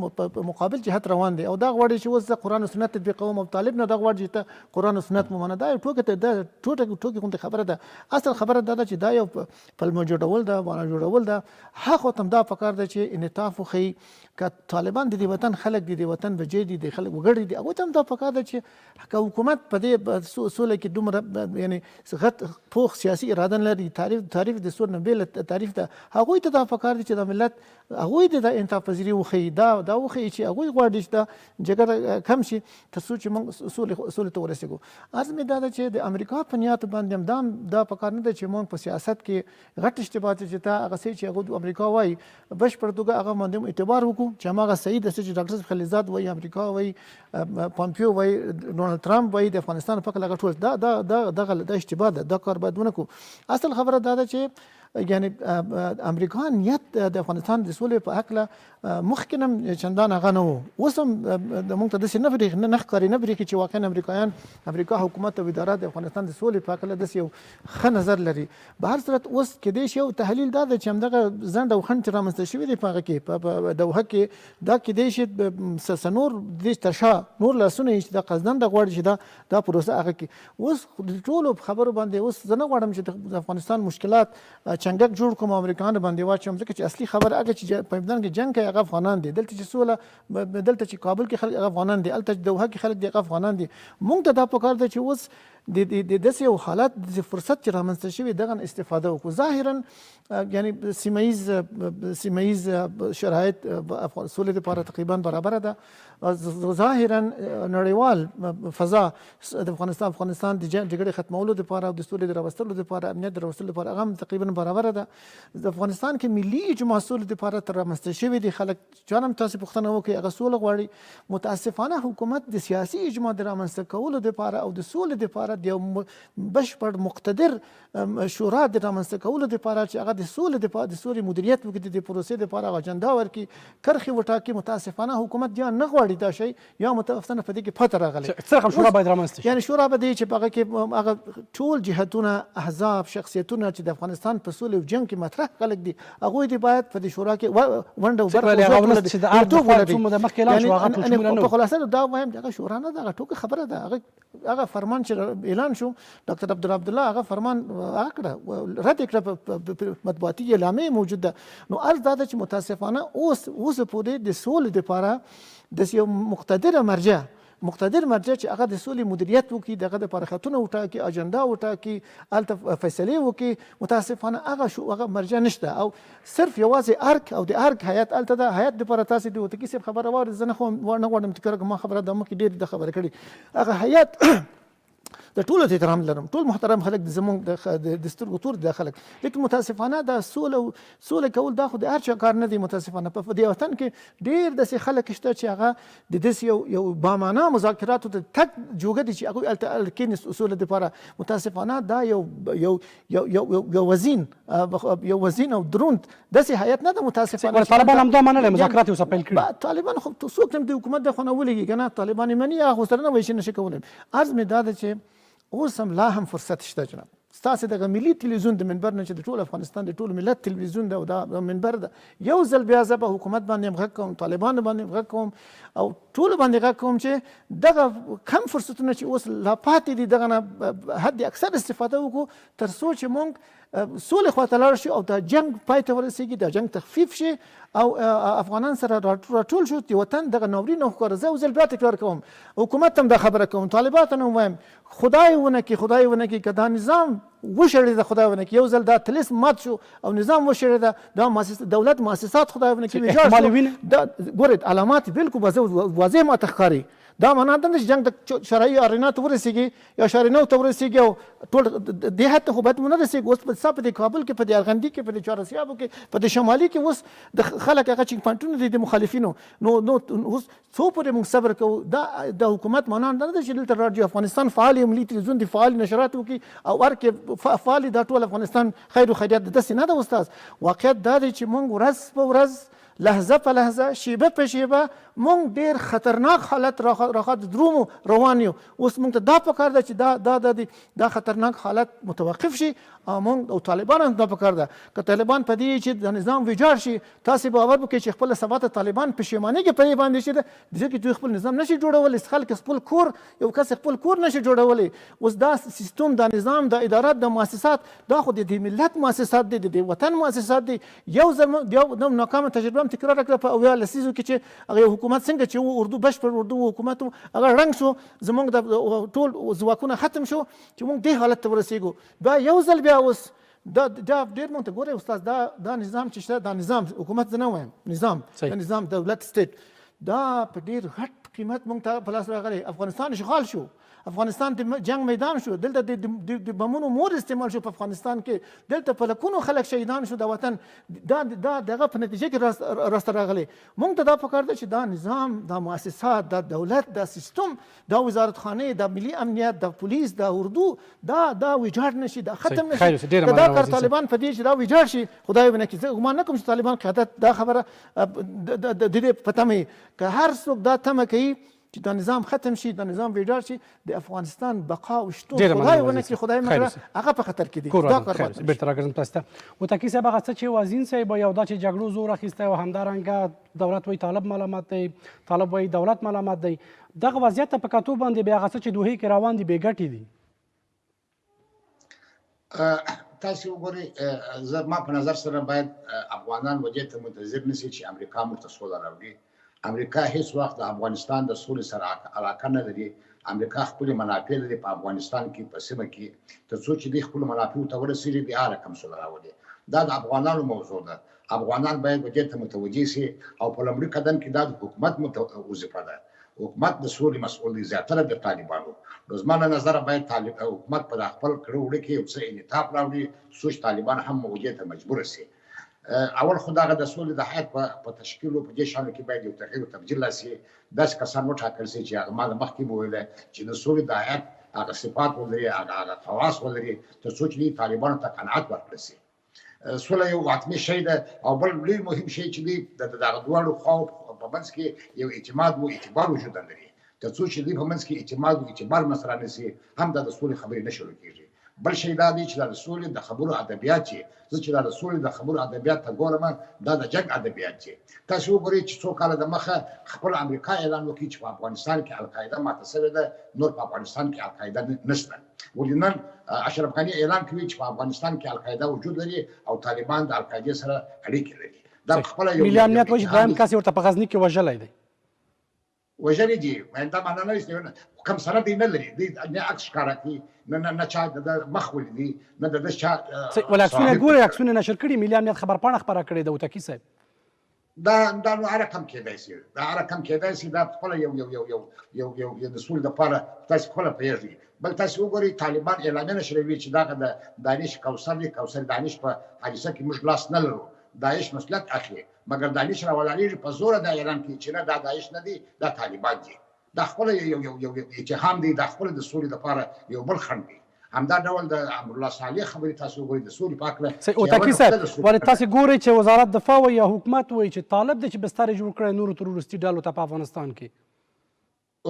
مقابل جهت روان دی، او دا غواړي چې اوس زه قرآن و سنت تطبیقوم، او طالب نه دا غواړي چې ته قرآن و سنت ومنه. دا یو ټوکې غوندې خبره ده. اصل خبره دا ده چې دا یو پلمه جوړول ده، بانه جوړول ده. هغو ته هم دا پکار ده چې انعطاف وښیي. که طالبان د دې وطن خلک دي، د وطن بچي دي، د خلک وګړي دي، هغوی ته هم دا پکار ده چې که حکومت په دې سوله کې دومره یعنی غټ پوخ سیاسي اراده نه لري، تعریف د سول نه بېل تعریف ده، هغوی ته دا پکار دي چې د ملت هغوی د انعطاف پذیري وښیي. دا وښیي چې هغوی غواړي چې دا جګړه کم شي تر څو چې موږ سولې ته ورسېږو. عرض مې دا ده چې د امریکا په نیاتو باندې هم دا پکار نه ده چې موږ په سیاست کې غټ اشتباه چې تا هغه څه چې هغه امریکا وایي بشپړ توګه هغه باندې اعتبار وکړو چې هماغه صحیح ده چې ډاکټر صاحب خلیلزاد وایي، امریکا وایي، پامپیو وایي، ډونالډ ټرمپ وایي، د افغانستان په هکله هغه ټول دا اشتباه ده. دا کار باید ونه کړو. اصل خبره دا ده چې یعنی امریکا نیت د افغانستان د سولې په هکله مخکې هم چندان هغه نه و. اوس هم موږ ته داسې نه ښکاري نه برېښي چې واقعا امریکا حکومت او اداره د افغانستان د سولې په هکله داسې یو ښه نظر لري. به هر صورت اوس کیدای شي یو تحلیل دا ده چې همدغه ځنډ او خنډ چې رامنځته شوي دی په هغه کې په دوحه کې، دا کیدای شي نور دې تر شا نور لاسونه چې دا قصدن دا غواړي چې دا پروسه هغه کې. اوس د ټولو خبرو باندې اوس زه نه غواړم چې د افغانستان مشکلات چنګک جوړ کوم امریکایانو باندې واچوم، ځکه چې اصلي خبره هغه چې په میدان کې جنګ کوي هغه افغانان دي، دلته چې سوله دلته چې کابل کې خلک هغه افغانان دي، هلته چې دوحه کې خلک دي هغه افغانان دي. موږ ته دا پکار ده چې اوس د داسې یو حالت د فرصت چې رامنځته شوي دغه استفاده وکړو. ظاهرا یعنی سیمه ییز شرایط سولې لپاره تقریبا برابره ده. ظاهرا نړیوال فضا د افغانستان د جګړې ختمولو لپاره او د سولې د راوستلو لپاره، امنیت د راوستلو لپاره هغه هم تقریبا برابره ده. د افغانستان کې ملي اجماع سولې لپاره تر رامنځته شوي دي. خلک چا هم تاسې پوښتنه وکړئ هغه سوله غواړي. متاسفانه حکومت د سیاسي اجماع د رامنځته کولو لپاره او د سولې لپاره د یو بشپړ مقتدر شورا د رامنځته کولو لپاره چې هغه د سولې مدیریت وکړي، د پروسې لپاره هغه اجنډا ورکړي، کرښې وټاکي. متاسفانه حکومت یا نه غواړي دا شی یا متاسفانه په دې کې پته راغلی. څه رقم شورا باید رامنځته شي؟ یعنی شورا به دې چې په هغه کې هغه ټول جهتونه، احزاب، شخصیتونه چې د افغانستان په سولې او جنګ کې مطرح خلک دي، هغوی دې باید په دې شورا کې ونډه وبرخه. په خلاصه دا وایم دغه شورا نه ده، هغه ټوکه خبره ده. هغه فرمان چې اعلان شو ډاکټر عبدالله هغه فرمان هغه کړه رد کړه، په مطبوعاتي اعلامیه موجود ده. نو عرض دا ده چې متاسفانه اوس پورې د سولې لپاره داسې یو مقتدر مرجع چې هغه د سولې مدیریت وکړي، دغه دپاره خطونه وټاکي، اجنډا وټاکي، هلته فیصلې وکړي. متاسفانه هغه مرجع نشته، او صرف یوازې ارک او د ارک هیئت هلته ده. هیئت دپاره تاسې د وتکي صاحب خبره واورئ، زه نه غواړم تکرار کړم، ما خبره د مخکې ډېرې د خبره کړې. هغه هیئت د ټولو ته احترام لرم، ټول محترم خلک زموږ د سترګو تور دي خلک، لیکن متاسفانه دا سوله کول دا خو د هر چا کار نه دی. متاسفانه په دې وطن کې ډېر داسې خلک شته چې هغه د داسې یو بامانه مذاکراتو ته تک جوګه دي چې هغوی هلته کښېني سولې دپاره. متاسفانه دا یو وزین او دروند داسې هیئت نه ده. متاسفانه طالبان همدا منلی مذاکرات یې اوسه پیل کړي. طالبان خو څوک هم د حکومت د خوا نه ولېږي که نه، طالبان یې مني هغه خو سره نه وایي چې نشي کولی. عرض مې دا ده چې اوس هم لا هم فرصت شته جناب، ستاسې دغه ملي تلویزیون د منبر نه چې د ټول افغانستان د ټول ملت تلویزیون ده او دا منبر ده، یو ځل بیا زه په حکومت باندې هم غږ کوم، طالبانو باندې هم غږ کوم او ټولو باندې غږ کوم چې دغه کم فرصتونه چې اوس لا پاتې دي دغه نه حد اکثر استفاده وکړو تر څو چې موږ سولې خواته لاړ شو او دا جنګ پای ته ورسېږي، دا جنګ تخفیف شي او افغانان سره راټول شو د وطن دغه ناورین او ښکاره. زه یو ځل بیا تکرار کوم، حکومت هم دا خبره کوم، طالبانو هم وایم خدای ونه کړي که دا نظام وشړېده، خدای ونه کړي یو ځل دا طلسم مات شو او نظام وشړېده، دا دولت مؤسسات خدای ونه کړي ویجاړ شو. دا ګورئ علامات بالکل واضح ماته ښکاري، دا معنا دا نه چې جنګ د شرعي ارینا ته ورسېږي یا شرعینو ته ورسېږي او ټول دې حد ته خو باید ونه رسېږي. اوس په دې کابل کې، په دې ارغندي کې، په دې چهارسیابو کې، په دې شمالي کې اوس د خلک هغه چیک پوینټونه دي د مخالفینو. نو اوس څو پورې موږ صبر کوو؟ دا د حکومت معنا نه ده چې دلته راډیو افغانستان فعال وي، ملي تلویزیون دي فعال نشرات وکړي او هر کې فعال دا ټول افغانستان خیر و خیریت. داسې نه ده استاد. واقعیت دا دی چې موږ ورځ په ورځ، لحظه په لحظه، شیبه په شیبه موږ ډېر خطرناک حالت راخوا درومو روان یو. اوس موږ ته دا پکار ده چې دا خطرناک حالت متوقف شي او موږ او طالبان هم دا پکار ده که طالبان په دې چې د نظام ویجاړ شي، تاسې باور وکړئ چې خپله سبا ته طالبان پښیماني کې په دې باندې چې ده ځکه دوی خپل نظام نشي جوړولی، خلک خپل کور، یو کس خپل کور نشي جوړولی. اوس دا سیستم، دا نظام، دا ادارات، دا مؤسسات، دا خو د ملت مؤسسات دي، د وطن مؤسسات دي. یو ناکامه تجربه هم تکرار کړه په اویا لسیزو کې چې هغه حکومت څنګه چې اردو بشپړ اردو حکومت هغه رنګ شو، زموږ د ټول ځواکونه ختم شو چې موږ دې حالت ته ورسېږو. بیا یو ځل بیا اوس دا ډېر موږ ته ګورئ استاد، دا نظام چې شته، دا نظام حکومت زه نه وایم، نظام دولت سټیټ، دا په ډېر غټ قیمت موږ ته په لاس راغلی. افغانستان اشغال شو، افغانستان د جنگ میدان شو، دلته د بمونو مور استعمال شو په افغانستان کې، دلته په لکونو خلک شهیدان شو. د وطن دا دغه په نتیجه کې راسته راغلی. موږ ته دا پکار ده چې دا نظام، دا مؤسسات، دا دولت، دا سیستم، دا وزارتخانې، دا ملي امنیت، دا پولیس، دا اردو، دا ویجاړ نشي، دا ختم نشي. که دا کار طالبان په دې چې دا ویجاړ شي، خدای ونه کړي، زه ګمان نه کوم چې طالبان قیادت دا خبره د دې په تمه که هر څوک دا تمه کوي چې دا نظام ختم شي، دا نظام ویجاړ شي، د افغانستان بقا او شتون خدای ونه کړي، خدای مګر هغه په خطر کې دي. دا کار باید بیرته راګرځم تاسو ته. وتکي صاحب، هغه څه چې وزین صاحب یو دا چې جګړو زور اخیستی او همدارنګه دولت وایي طالب ملامت دی، طالب وایي دولت ملامت دی، دغه وضعیت ته په کتو باندې بیا هغه څه چې دوحې کې روان دي بې ګټې دي. تاسو وګورئ، ما په نظر سره باید افغانان وجې ته منتظر نشي چې امریکا موږ ته سوله راوړي. امریکا هیڅ وخت د افغانستان د سولې سره علاقه نه لري. امریکا خپل منافع لري په افغانستان کې، په سیمه کې، تر څو چې دوی خپل منافعو ته ورسېږي بیا رقم سوله راولي. دا د افغانانو موضوع ده. افغانان باید وجې ته متوجه شي او په لومړي قدم کې دا د حکومت وظیفه ده. حکومت د سولې مسؤل دی، زیاتره د طالبانو. نو زما له نظره باید حکومت په خپل کړو وړو کې یو څه انعطاف راوړي، څو چې طالبان هم وجې ته مجبور شي. اول خو دغه د سولې د هیات په تشکیل او په دې شانو کې باید یو تغییر او تبدیل راسي. داسې کسان وټاکل شي چې هغه ما مخکې مو ویل چې د سولې د هیات هغه صفات ولري، هغه خواص ولري، تر څو چې طالبانو ته قناعت ورکړي شي. سوله یو حتمي شی ده او بل ډېر مهم شی چې دی د دغه دواړو خواو په منځ کې یو اعتماد او اعتبار وجود لري. تر څو چې دوی په منځ کې اعتماد او اعتبار مسره نشي، هم د سولې خبرې نه شروع کېږي. بل شی دا دی چې د سولې د خبرو ادبیات چې زه چې د سولې د خبرو ادبیات ته ګورم، دا د جنګ ادبیات چې تاسو وګورئ چې څو کاله د مخه خپل امریکا اعلان وکړي چې په افغانستان کې القاعده ماته شوې ده، نور په افغانستان کې القاعده نشته. ولې نن اشرف غني اعلان کوي چې په افغانستان کې القاعده وجود لري او طالبان د القاعده سره اړیکې لري. دا خپل یو ملي امنیت وایي دویم کس ورته په غزني کې وژلی دی. وژلي دي، دا معنا نه لري کوم سره دی نه لري، دی نه عکس ښکاره کوي، نه چا د مخ ولیدي، نه د چا ول عکسونه ګوري، عکسونه نشر کړي، ملي امنیت خبرپاڼه خپره کړې ده. وتکي صاحب، دا نو هر کم کېدای شي، دا هر کم کېدای شي، دا خپل یو د سولې لپاره تاسو خپل پیژنئ. بل تاسو وګورئ طالبان اعلان نشروي چې دا د دانش کوثر دانش په حادثه کې موږ لاس نه لرو، داعش مسلط اخلي، مګر دانش راولاړي په زور دا اعلان کوي چې نه دا داعش نه دی، دا طالبان دي. دا خپل یو اتهام دی، دا خپل د سولې لپاره یو بل خنډ دی. همدا ډول د امرالله صالح خبرې تاسو وګورئ د سولې په هکله. وتکي صاحب، ولې تاسو ګورئ چې وزارت دفاع وایي یا حکومت وایي چې طالب دی چې بستر جوړ کړی نورو تروریستي ډلو ته په افغانستان کې؟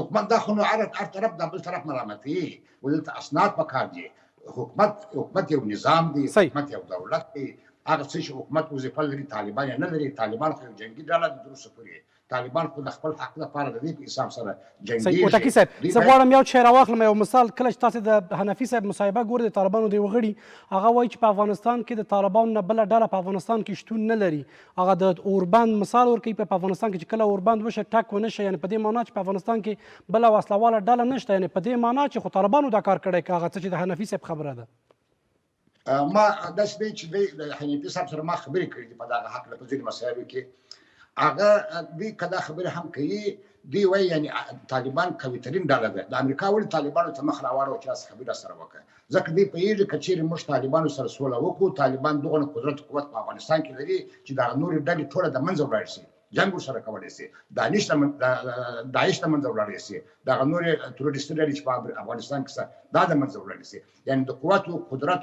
حکومت دا خو نو هر طرف د بل طرف ملامتي، ودلته اسناد پکار دي. حکومت یو نظام دی، حکومت یو دولت دی. هغه څه چې حکومت وظیفه لري طالبان یې نه لري. طالبان خو یو جنګي ډله ده، تر اوسه پورې طالبان خو د خپل حق لپاره د دې په حساب سره جنګي. وتکي صاحب، زه غواړم یو شی راواخلم، یو مثال. کله چې تاسو د حنفي صاحب مصاحبه ګورئ د طالبانو د یو غړي، هغه وایي چې په افغانستان کې د طالبانو نه بله ډله په افغانستان کې شتون نه لري. هغه د اوربند مثال ورکوي، په افغانستان کې چې کله اوربند وشه ټک ونه شي، یعنې په دې معنا چې په افغانستان کې بله وسله واله ډله نشته، یعنې په دې معنا چې خو طالبانو دا کار کړی که هغه څه چې د حنفي صاحب خبره ده. ما داسې دی چې د حنفي صاحب سره ما خبرې کړې دي په دغه هکله په ځینې مسایلو کې. هغه دوی که دا خبرې هم کوي دوی وایي یعنې طالبان قوي-ترین ډله ده. د امریکا ولې طالبانو ته مخ راواړوه چې داسې خبرې راسره وکړه؟ ځکه دوی پوهېږي که چېرې موږ طالبانو سره سوله وکړو، طالبان دغه قدرت و قوت په افغانستان کې لري چې دغه نورې ډلې ټوله د منځه ولاړې شي، جنګ ورسره کولی شي، داعش د منځه ولاړې شي، دغه نورې تروریستي ډلې چې په افغانستان کې شته دا د منځه ولاړې شي. یعنې د قوت و قدرت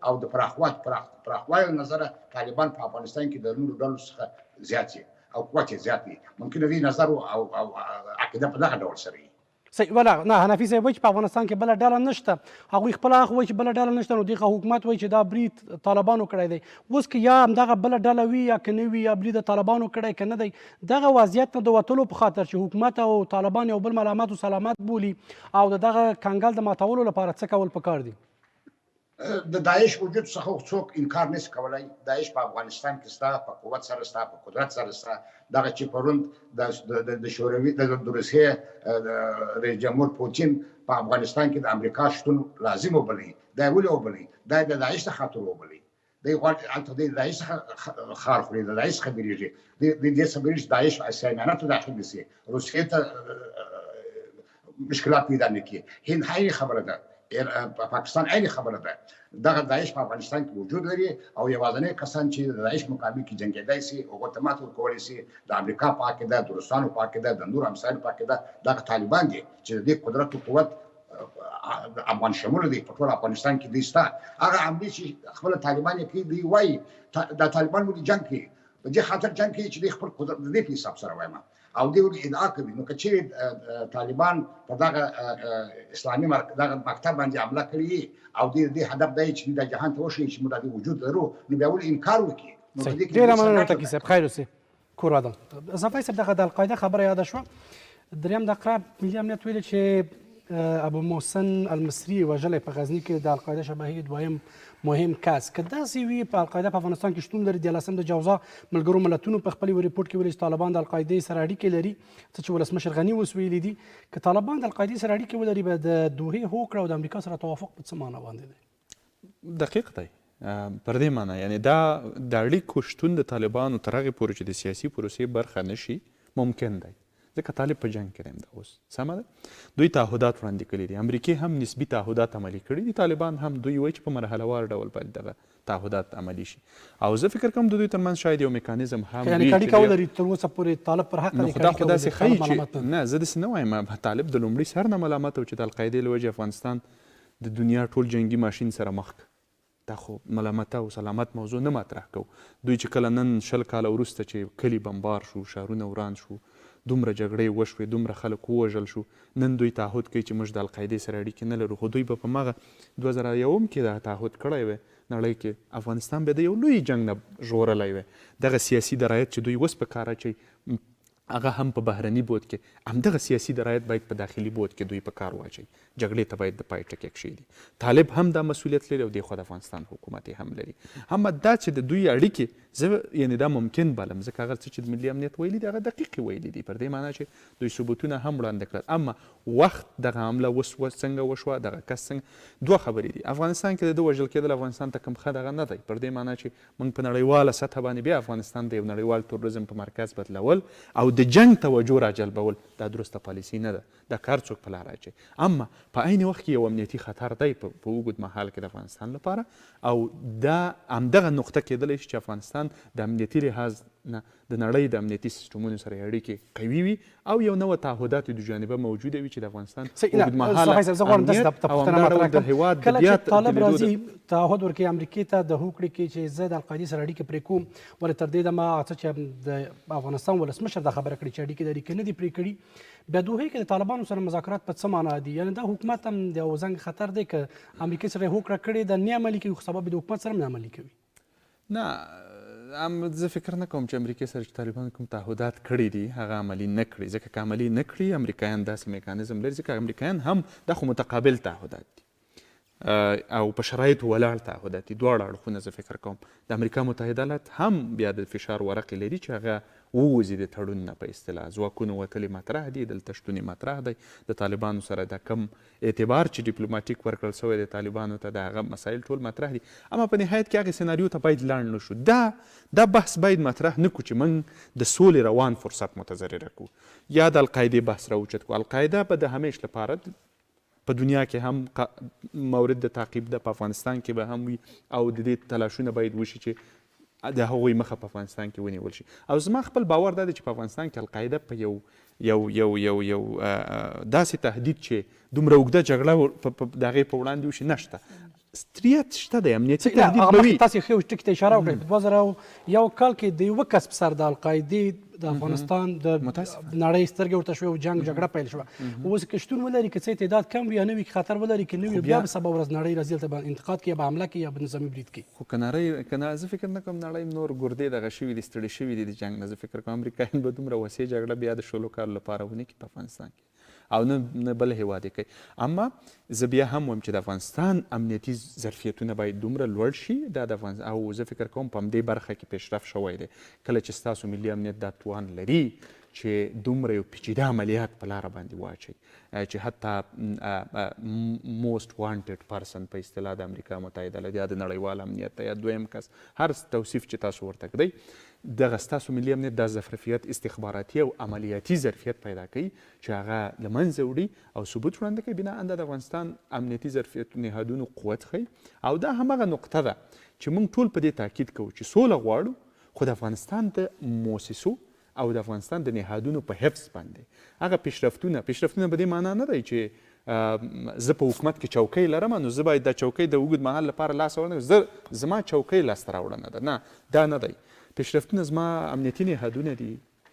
او د پراخوالي له نظره طالبان په افغانستان کې د نورو ډلو څخه زیات دي او قوت یې زیات دی. ممکن د دې نظر او عقیده په دغه ډول سره وي. صحیح ولا نه حنفي صاحب وایي چې په افغانستان کې بله ډله نشته، هغوی خپله اخ وایي چې بله ډله نشته، نو دغه حکومت وایي چې دا برید طالبانو کړی دی. اوس که یا همدغه بله ډله وي یا که نه وي یا برید طالبانو کړی که نه دی، دغه وضعیت نه د وتلو په خاطر چې حکومت او طالبان یو بل ملامت و سلامت بولي او د دغه کنګل د ماتولو لپاره څه کول پکار دي؟ د داعش وجود څخه څوک انکار نشي کولی. داعش په افغانستان کې شته، په قوت سره شته، په قدرت سره شته. دغه چې پرون د شوروي د روسیې رئیس جمهور پوتین په افغانستان کې د امریکا شتون لازم وبلي، دا ولې وبلي؟ دا د داعش څخه خاطر وبلي. دی غواړي هلته د داعش څخه خار خوري، د داعش څخه بیریږي، د دې څخه بیریږي چې داعش اسیانانه ته داخل شي، روسیې ته مشکلات پیدا نه کړي. هند عین خبره ده، پاکستان عین خبره ده. دغه داعش په افغانستان کې وجود لري او یوازینی کسان چې د داعش مقابل کې جنګېدای شي او هغو ته ماتې ورکولی شي د امریکا په عقیده، د روسانو په عقیده، د نورو همسایانو په عقیده دغه طالبان دي چې د دې قدرت او قوت افغان شموله دی. په ټول افغانستان کې دوی شته. هغه عملي چې خپله طالبان یې کوي، دوی وایي دا طالبان ولې جنګ کوي؟ په دې خاطر جنګ کوي چې دوی خپل قدرت د دې په حساب سره وایم او دوی ولې ادعا کوي. نو که چېرې طالبان په دغه اسلامي دغه مکتب باندې حمله کړې او دوی د دې هدف دی چې د جهان ته وښیي چې موږ د دې وجود لرو، نو بیا ولې انکار وکړي؟ ډېره مننه تکي صاحب، خیر اوسې، کور ودان. صفای صاحب دغه د القاعده خبره یاده شوه. دریم دقیقه ملي امنیت ویلي چې ابو محسن المصري وژلی په غزني کې د القاعده شبهې دویم مهم کس. که داسې وي په القاعده په افغانستان کې شتون لري، 13 د جوزا ملګرو ملتونو په خپل ریپورټ کې ویلي چې طالبان د القاعدې سره اړیکې لري، څه چې ولسمشر غني اوس ویلي دي. که طالبان د القاعدې سره اړیکې ولري، به د دوحې هوکړه او د امریکا سره توافق په څه معنی باندې دی؟ دقیق دی پر دې معنی، یعنې دا د اړیکو شتون د طالبانو تر هغې پورې چې د سیاسي پروسې برخه نشي ممکن دی، ځکه طالب په جنګ کې دی همدا اوس. سمه ده، دوی تعهدات وړاندې کړي دي، امریکې هم نسبي تعهدات عملي کړي دي، طالبان هم دوی وایي چې په مرحله وار ډول باید دغه تعهدات عملي شي. او زه فکر کوم د دوی ترمنځ شاید یو میکانیزم هم وي، یعنې اړیکه ولري تر اوسه پورې طالب پر حق نو خو دا خو داسې ښیي چې نه، زه داسې نه وایم. طالب د لومړي سر نه ملامت و چې د القاعدې له وجې افغانستان د دنیا ټول جنګي ماشین سره مخ که. دا خو ملامت او سلامت موضوع نه مطرح کوو. دوی چې کله نن 20 کاله وروسته چې کلي بمبار شو، ښارونه وران شو، دومره جګړې وشوې، دومره خلک ووژل شو، نن دوی تعهد کوي چې موږ د القاعدې سره اړیکې نه لرو. خو دوی به په مغه 2001 کې دا تعهد کړی وی نړۍ کې، افغانستان به د یو لوی جنګ نه ژغورلی وی. دغه سیاسي درایت چې دوی اوس په کار اچوي، هغه هم په بهرني بود کې، همدغه سیاسي درایت باید په داخلي بود کې دوی په کار واچوي. جګړې ته باید د پای ټکی کښېږدي. طالب هم دا مسؤلیت لري او دېخوا د افغانستان حکومت هم لري. هم دا چې د دوی اړیکې زه یعنې دا ممکن بلم، ځکه هغه څه چې د ملي امنیت ویلي دي هغه دقیقې ویلي دي، پر دې معنی چې دوی ثبوتونه هم وړاندې کړل. اما وخت دغه حمله څنګه وشوه، دغه کس څنګه، دوه خبرې دي. افغانستان کې د ده وژل کېدل افغانستان ته کوم ښه دغه نه دی، پر دې معنی چې موږ په نړیواله سطحه باندې بیا افغانستان د یو نړیوال تروریزم په مرکز بدلول او د جنګ توجه راجلبول دا درسته پالیسي نه ده، دا کار څوک په لاره اچوي. اما په عین وخت کې یو امنیتي خطر دی په اوږد مهال کې د افغانستان لپاره، او دا همدغه نقطه کېدلی شي چې افغانستان د امنیتي لحاظ نه د نړۍ د امنیتي سیسټمونو سره اړیکې قوي وي او یو نوع تعهدات د جانبه موجوده وي چې د افغانستان اوږدمهاله امنیت او همدارنګه د هېواد د بیا طالب راځي تعهد ورکوي امریکې ته د هوکړې کې چې زه د القاعدې سره اړیکې پرې کوم، ولې تر دې دمه څه چې د افغانستان ولسمشر دا خبره کړې چې اړیکې د اړیکې نه دي پرې کړي. بیا دوحې کې د طالبانو سره مذاکرات په څه معنا دي؟ یعنې دا حکومت هم د یو زنګ خطر دی که امریکې سره یې هوکړه کړې ده نه عملي کوي، خو سبب د حکومت سره هم نه عملي کوي. نه، زه فکر نه کوم چې امریکې سره چې طالبان کوم تعهدات کړي دي هغه عملي نه کړي، ځکه که عملي نه کړي امریکایان داسې میکانیزم لري، ځکه امریکایان هم دا خو متقابل تعهدات دي. او په شرایطو ولاړ تعهداتي دواړه اړخونه زه فکر کوم د امریکا متحده ایالات هم بیا د فشار ورقې لري چې هغه ووځي د تړون نه په اصطلاح ځواکونه وتلي مطرح دي دلته شتون مطرح دی د طالبانو سره د کم اعتبار چې ډیپلوماټیک ورکړل شوی د طالبانو ته د هغه مسایل ټول مطرح دي اما په نهایت کې هغې سناریو ته باید لاړ نه شو دا بحث باید مطرح نه کړو چې موږ د سولې روان فرصت متضرره کړو یا د القاعدې بحث راوچت کړو القاعده به د همیش لپاره په دنیا کې هم مورد د تعقیب ده په افغانستان کې به هم وي او د دې تلاشونه باید وشي چې د هغوی مخه په افغانستان کې ونیول شي او زما خپل باور دا دی چې په افغانستان کې القاعده په یو داسې تهدید چې دومره اوږده جګړه د هغې په وړاندې وشي نشته ستریت شته دی امنیتي تهدید به وي تاسې ښه ټکي ته اشاره وکړئ په 2001 کال کې د یوه کس په سر د القاعدې د افغانستان د نړۍ سترګې ورته شوې او جنګ جګړه پیل شوه اوس که شتون ولري که څه تعداد کم وي یا نه وي که خطر ولري که نه وي بیا به سبا ورځ نړۍ راځي دلته به انتقاد کوي یا به حمله کوي یا به نظامي برید کوي خو که نړۍ که نه زه فکر نه کوم نړۍ نور ګردې دغه شوي دي ستړي شوي دي د جنګ نه زه فکر کوم امریکایان به دومره وسیع جګړه بیا د شلو کالو لپاره ونه کړي په افغانستان کې او نه بل هیواد یې کوي اما زه بیا هم وایم چې د افغانستان امنیتي ظرفیتونه باید دومره لوړ شي دا د افغانستان او زه فکر کوم په همدې برخه کې پیشرفت شوی دی کله چې ستاسو ملي امنیت دا توان لري چې دومره یو پیچیده عملیات په لاره باندې واچوي چې حتی موست وانټډ پرسن په اصطلاح د امریکا متحده ایالات یا د نړیوال امنیت یا دویم کس هر توصیف چې تاسو ورته کړئ دغه ستاسو ملي امنیت دا ظرفیت استخباراتي او عملیاتي ظرفیت پیدا کوي چې هغه له منځه وړي او ثبوت وړاندې کوي بناء د افغانستان امنیتي ظرفیت نهادونو قوت ښیي او دا همغه نقطه ده چې موږ ټول په دې تاکید کوو چې سوله غواړو خو د افغانستان د مؤسسو او د افغانستان د نهادونو په حفظ باندې هغه پیشرفتونه په دې معنا نه دی چې زه په حکومت کې چوکۍ لرم نو زه باید دا چوکۍ د اوږد مهال لپاره لاس ورنه زما چوکۍ لاسته راوړنه ده نه دا نه دی پیشرفتونه زما امنیتي نهادونه دي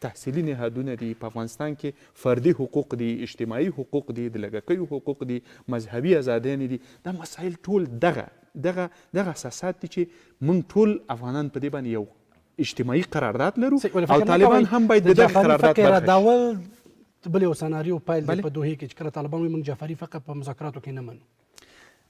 تحصیلي نهادونه دي په افغانستان کې فردي حقوق دي اجتماعي حقوق دي د لږکیو حقوق دي مذهبي ازادیانې دي دا مسایل ټول دغه اساسات دي چې موږ ټول افغانان په دې باندې یو اجتماعي قرارداد لرو او طالبان هم باید د دغه قرارداد برخه شي بل یو سناریو پیل دی په دوحې کې چې کله طالبان وایي موږ جعفري فقه په مذاکراتو کې نه منو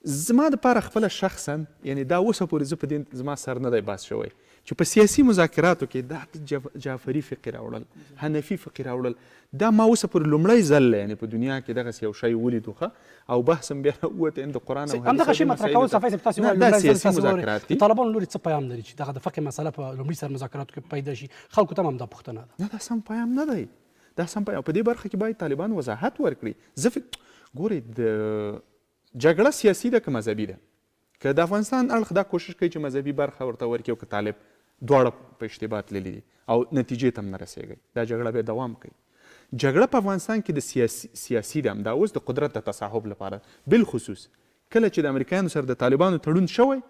زما دپاره خپله شخصا یعنی دا اوسه پورې زه په دې زما سر نه دی باس شوی چې په سیاسي مذاکراتو کې دا جعفري فقه راوړل حنفي فقه راوړل دا ما اوسه پورې لومړی ځل یعنی په دنیا کې دغسې یو شی ولیدو ښه او بحث هم بیا راووته د قرآن او همدغه شی مطرح کول صفحه صاحب تاسو دا سیاسي مذاکرات دي طالبانو لوري څه پیام لري چې دغه د فقه مسله په لومړي سر مذاکراتو کې پیدا شي خلکو ته هم دا پوښتنه ده نه دا سم پیام نه دی دا سم پیام په دې برخه کې باید طالبان وضاحت ورکړي زه ګورئ د جګړه سیاسي ده که مذهبي ده که د افغانستان اړخ دا کوشش کوي چې مذهبي برخه ورته ورکړي او که طالب دواړه په اشتباه تللي دي او نتیجې ته هم نه رسېږي دا جګړه بیا دوام کوي جګړه په افغانستان کې د سیاسي ده همدا اوس د قدرت د تصاحب لپاره بالخصوص کله چې د امریکایانو سره د طالبانو تړون شوی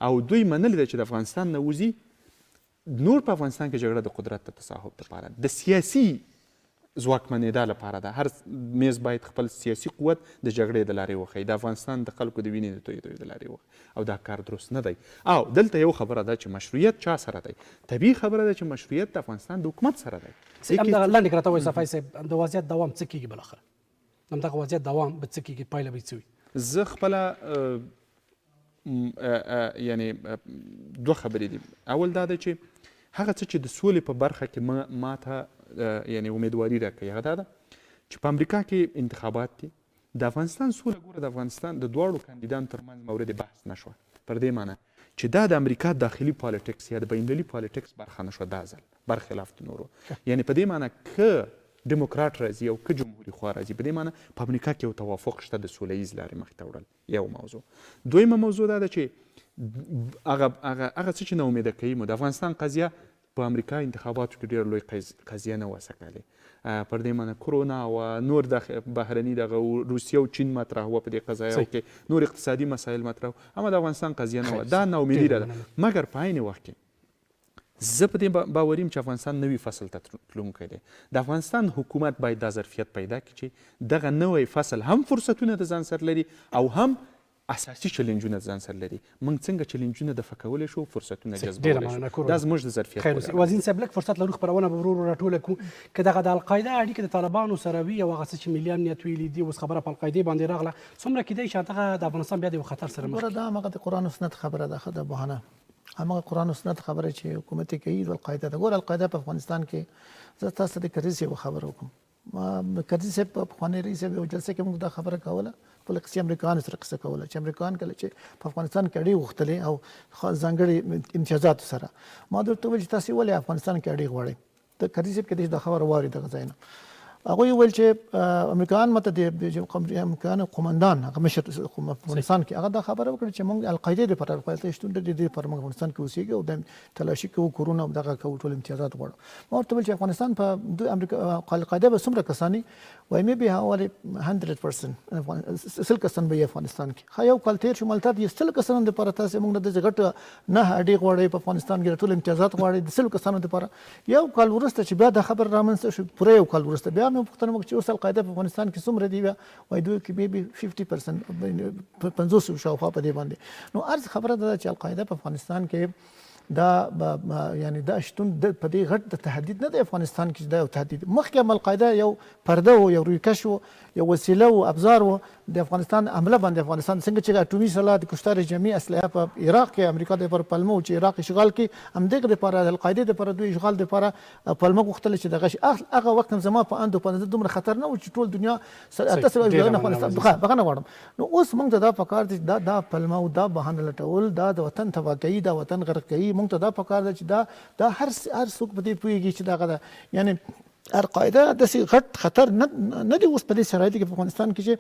او دوی منلي ده چې د افغانستان نه وځي نور په افغانستان کې جګړه د قدرت د تصاحب لپاره د سیاسي ځواکمنېدا لپاره ده هر میز باید خپل سیاسي قوت د جګړې د لارې وښیي د افغانستان د خلکو د وینې د تویېدو د لارې وښیي او دا کار درست نه دی او دلته یو خبره ده چې مشروعیت چا سره دی طبیعي خبره ده چې مشروعیت د افغانستان د حکومت سره دی همدغه لنډې راته وایي صفای صاحب د وضعیت دوام څه کېږي بالاخره همدغه وضعیت دوام به څه کېږي پایله به یې څه وي زه خپله یعنی دوه خبرې دي اول دا ده چې هغه څه چې د سولې په برخه کې ماته یعنی امیدواري راکوي هغه دا ده چې په امریکا کې انتخابات دي د افغانستان سوله ګوره د افغانستان د دواړو کاندیدانو ترمنځ مورد بحث نه شوه پر دې معنی چې دا د امریکا داخلي پالیټکس یا د بینالمللي پالیټکس برخه نه شوه دا ځل برخلاف د نورو یعنی په دې معنی که ډیموکرات راځي او که جمهوري خوا راځي په دې معنی په امریکا کې یو توافق شته د سوله ییز لارې مخې ته وړل یو موضوع دویمه موضوع دا ده چې هغه څه چې ناامیده کوي مو د افغانستان قضیه په امریکا انتخاباتو کې ډېره لوی قضیه نه وه سکلې پر دې معنی کرونا و نور د بهرني دغه روسیه او چین مطرح وه په دې قضایاو کې نور اقتصادي مسایل مطرح وه اما د افغانستان قضیه نه وه دا ناامیدي ده مګر په عین وخت کې زه په دې باوریم چې افغانستان نوي فصل ته تلونکی دی د افغانستان حکومت باید دا ظرفیت پیدا کړي چې دغه نوی فصل هم فرصتونه د ځان سره لري او هم اساسي چلنجونه ځان سره لري. موږ څنګه چلنجونه دفع کولی شو، فرصتونه ډېره جذبولی مننه شو. کورونه. دا زموږ د ظرفیت خیر پورې اوسې وزین صاحب لږ فرصت لرو خپرونه به ورو ورو راټوله کړو که دغه د القاعده اړیکې د طالبانو سره وي او هغه څه چې ملي امنیت ویلي دي اوس خبره په القاعدې باندې راغله څومره کیدای شي دغه د افغانستان بیا د یو خطر سره مخ دا هغه د قرآن او سنت خبره ده، ښه ده بهانه همغه قرآن او سنت خبره چې حکومت یې کوي د القاعده ده. ګوره القاعده په افغانستان کې زه تاسو ته د کرزي صاحب خبره وکړم. کرزي صاحب په پخواني رئیس صاحب یو جلسه کې موږ دا خبره کوله، خپله قصې امریکایانو سره قصه کوله چې امریکایان کله چې په افغانستان کې اړې غوښتلې او ځانګړي امتیازاتو سره، ما درته وویل چې تاسې ولې افغانستان کې اړې غواړئ؟ د کرزي صاحب کېدای شي دا خبره واوري دغه ځای نه. هغوی وویل چې امریکایان ماته د امریکایانو قومندان هغه مشر افغانستان کې هغه دا خبره وکړه چې موږ القاعدې دپاره القاعده شتون د دې لپاره موږ افغانستان کې اوسېږو او د تلاشي کوو، کورونه دغه کوو، ټول امتیازات غواړو. ما ورته وویل چې افغانستان په امریکا القاعده به څومره کسان وي؟ وایي مې بیا حوالي 100% سل کسان به یې افغانستان کې. ښه یو کال تېر شو ملته د سل کسانو دپاره تاسې موږ نه داسې ګټه نه اډې غواړئ په افغانستان کې ټول امتیازات غواړئ د سلو کسانو دپاره. یو کال وروسته چې بیا دا خبر رامنځته شو، پوره یو کال وروسته بیا مې پوښتنه وکړه چې اوس القاعده په افغانستان کې څومره دي؟ بیا وایي دوی کې مې 50% 50 شاوخوا په دې باندې. نو عرض خبره ده چې القاعده په افغانستان کې دا یعنی دا شتون په دې غټ د تهدید نه دی افغانستان کې، دا یو تهدید. مخکې هم القاعده یو پرده و، یو رویکش و، یو وسیله و، ابزار و د افغانستان حمله باندې. افغانستان څنګه چې اټومي سلاح د کشتار جمعي اسلحه په عراق کې امریکا د پر پلمه چې عراق اشغال کې همدغه لپاره القاعده لپاره دوی اشغال لپاره پلمه غوښتل چې دغه هغه وخت هم زما په اند په دومره خطر نه و چې ټول دنیا تاسو نه افغانستان بغنه غواړم. نو اوس موږ ته دا پکار دي دا پلمه او دا بهانه لټول دا د وطن تباه کوي، دا وطن غرق کوي. موږ ته دا پکار ده چې دا هر څوک په دې پوهېږي چې دغه ده یعنی القاعده داسې غټ خطر نه دی اوس په دې شرایطو کې په افغانستان کې چې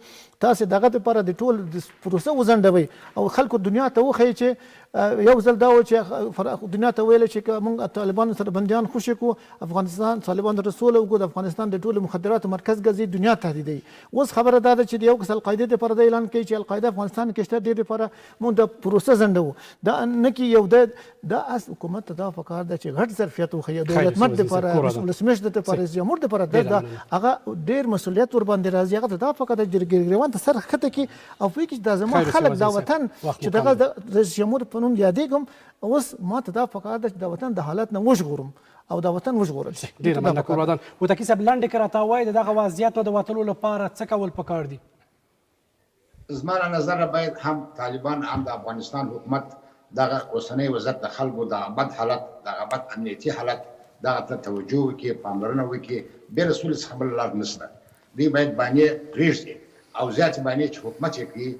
تاسې دغه دپاره د ټول د پروسه وځنډوئ او خلکو دنیا ته وښیي چې یو ځل دا و چې دنیا ته ویله چې که موږ طالبانو سره بندیان خوشي کړو، افغانستان طالبانو سره سوله وکړو، د افغانستان د ټولو مخدراتو مرکز ګرځي، دنیا تهدیدوي. اوس خبره دا ده چې د یو کس القاعدې دپاره دا اعلان کوي چې القاعده افغانستان کې شته، دې دپاره موږ د پروسه ځنډوو. دا نه کې یو دا حکومت ته دا پکار ده چې غټ ظرفیت وښیي، دولتمند دپاره، ولسمشر دپاره، رئیس جمهور دپاره هغه ډېر مسؤلیت ور باندې راځي. هغه ته دا پکار ده چې ګریوان ته سر ښکته کړي او پوهېږي چې دا زما خلک دا وطن چې دغه د رئیس جمهور په نوم یادېږم، اوس ما ته دا پکار ده چې دا وطن د حالت نه وژغورم او دا وطن وژغورل شي. ډېره مننه کورودان. وتکي صاحب لنډې که راته ووایي د دغه وضعیت نه د وتلو لپاره څه کول پکار دي؟ زما له نظره باید هم طالبان هم د افغانستان حکومت دغه اوسنی وضعیت د خلکو د بد حالت دغه بد امنیتي حالت دغه ته توجه وکړي، پاملرنه وکړي. بې له سولې څخه بله لار نشته. دوی باید بانې پرېږدي او زیاتې بانې چې حکومت یې کوي،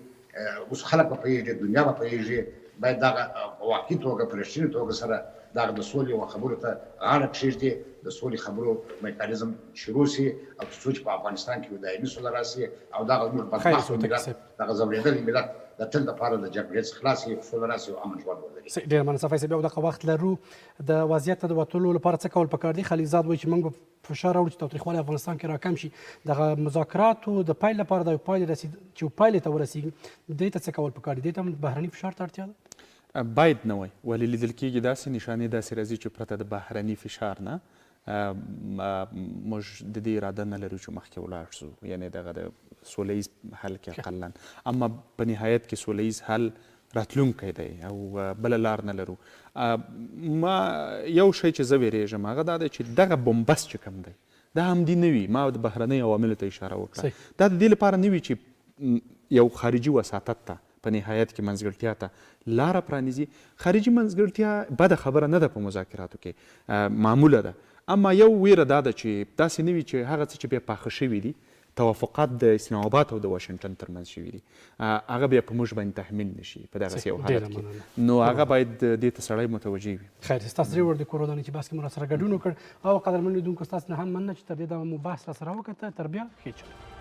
اوس خلک به پوهېږي، دنیا به پوهېږي. باید دغه په واقعي توګه په رښتینې توګه سره دغه د سولې او خبرو ته غاړه کښېږدي، د سولې خبرو میکانیزم شروع سي او تر څو چې په افغانستان کې یو دایمي سوله راسي او دغه زموږ بدبخته ملت دغه ځورېدلي ملت د تل دپاره د جګړې څخه خلاص شي، سوله راسي او امن ژوند ولري. ډېره مننه صفای صاحب. دغه وخت لرو د وضعیت د وتلو لپاره څه کول پکار دي؟ خلیلزاد وایي چې موږ به فشار راوړو چې تاوتریخوالی افغانستان کې راکم شي. دغه مذاکراتو د پیل لپاره د پایلې چې پایلې ته ورسېږي دې ته څه کول پکار دي؟ دې ته هم بهرني فشار ته اړتیا ده؟ باید نه وای، ولې لیدل کېږي داسې نشانې داسې راځي چې پرته د بهرني فشار نه موږ د دې اراده نه لرو چې مخکې ولاړ شو، یعنې دغه د سوله ییز حل کې اقلا. اما په نهایت کې سوله ییز حل راتلونکی دی او بله لار نه لرو. ما یو شی چې زه ویرېږم هغه دا دی چې دغه بمبست چې کوم دی دا همدې نه وي. ما د بهرنیو عواملو ته اشاره وکړه. دا د دې لپاره نه وي چې یو خارجي وساطت ته په نهایت کې منځګړتیا ته لاره پرانیزي. خارجي منځګړتیا بده خبره نه ده په مذاکراتو کې، معموله ده. اما یو ویره دا ده چې داسې نه وي چې هغه څه چې بیا پاخه شوي دي، توافقات د اسلام آباد او د واشنګټن ترمنځ شوي دي، هغه بیا په موږ باندې تحمیل نشي په دغسې یو حالت کې. نو هغه باید دې ته سړی متوجه وي. خیر، ستاسو ډېر ور د کورودان چې بحث کې مو راسره ګډون وکړ او قدرمن لیدونکو ستاسو نه هم مننه چې تر دې دمه مو بحث راسره وکړه. تر بیا ښې چلند.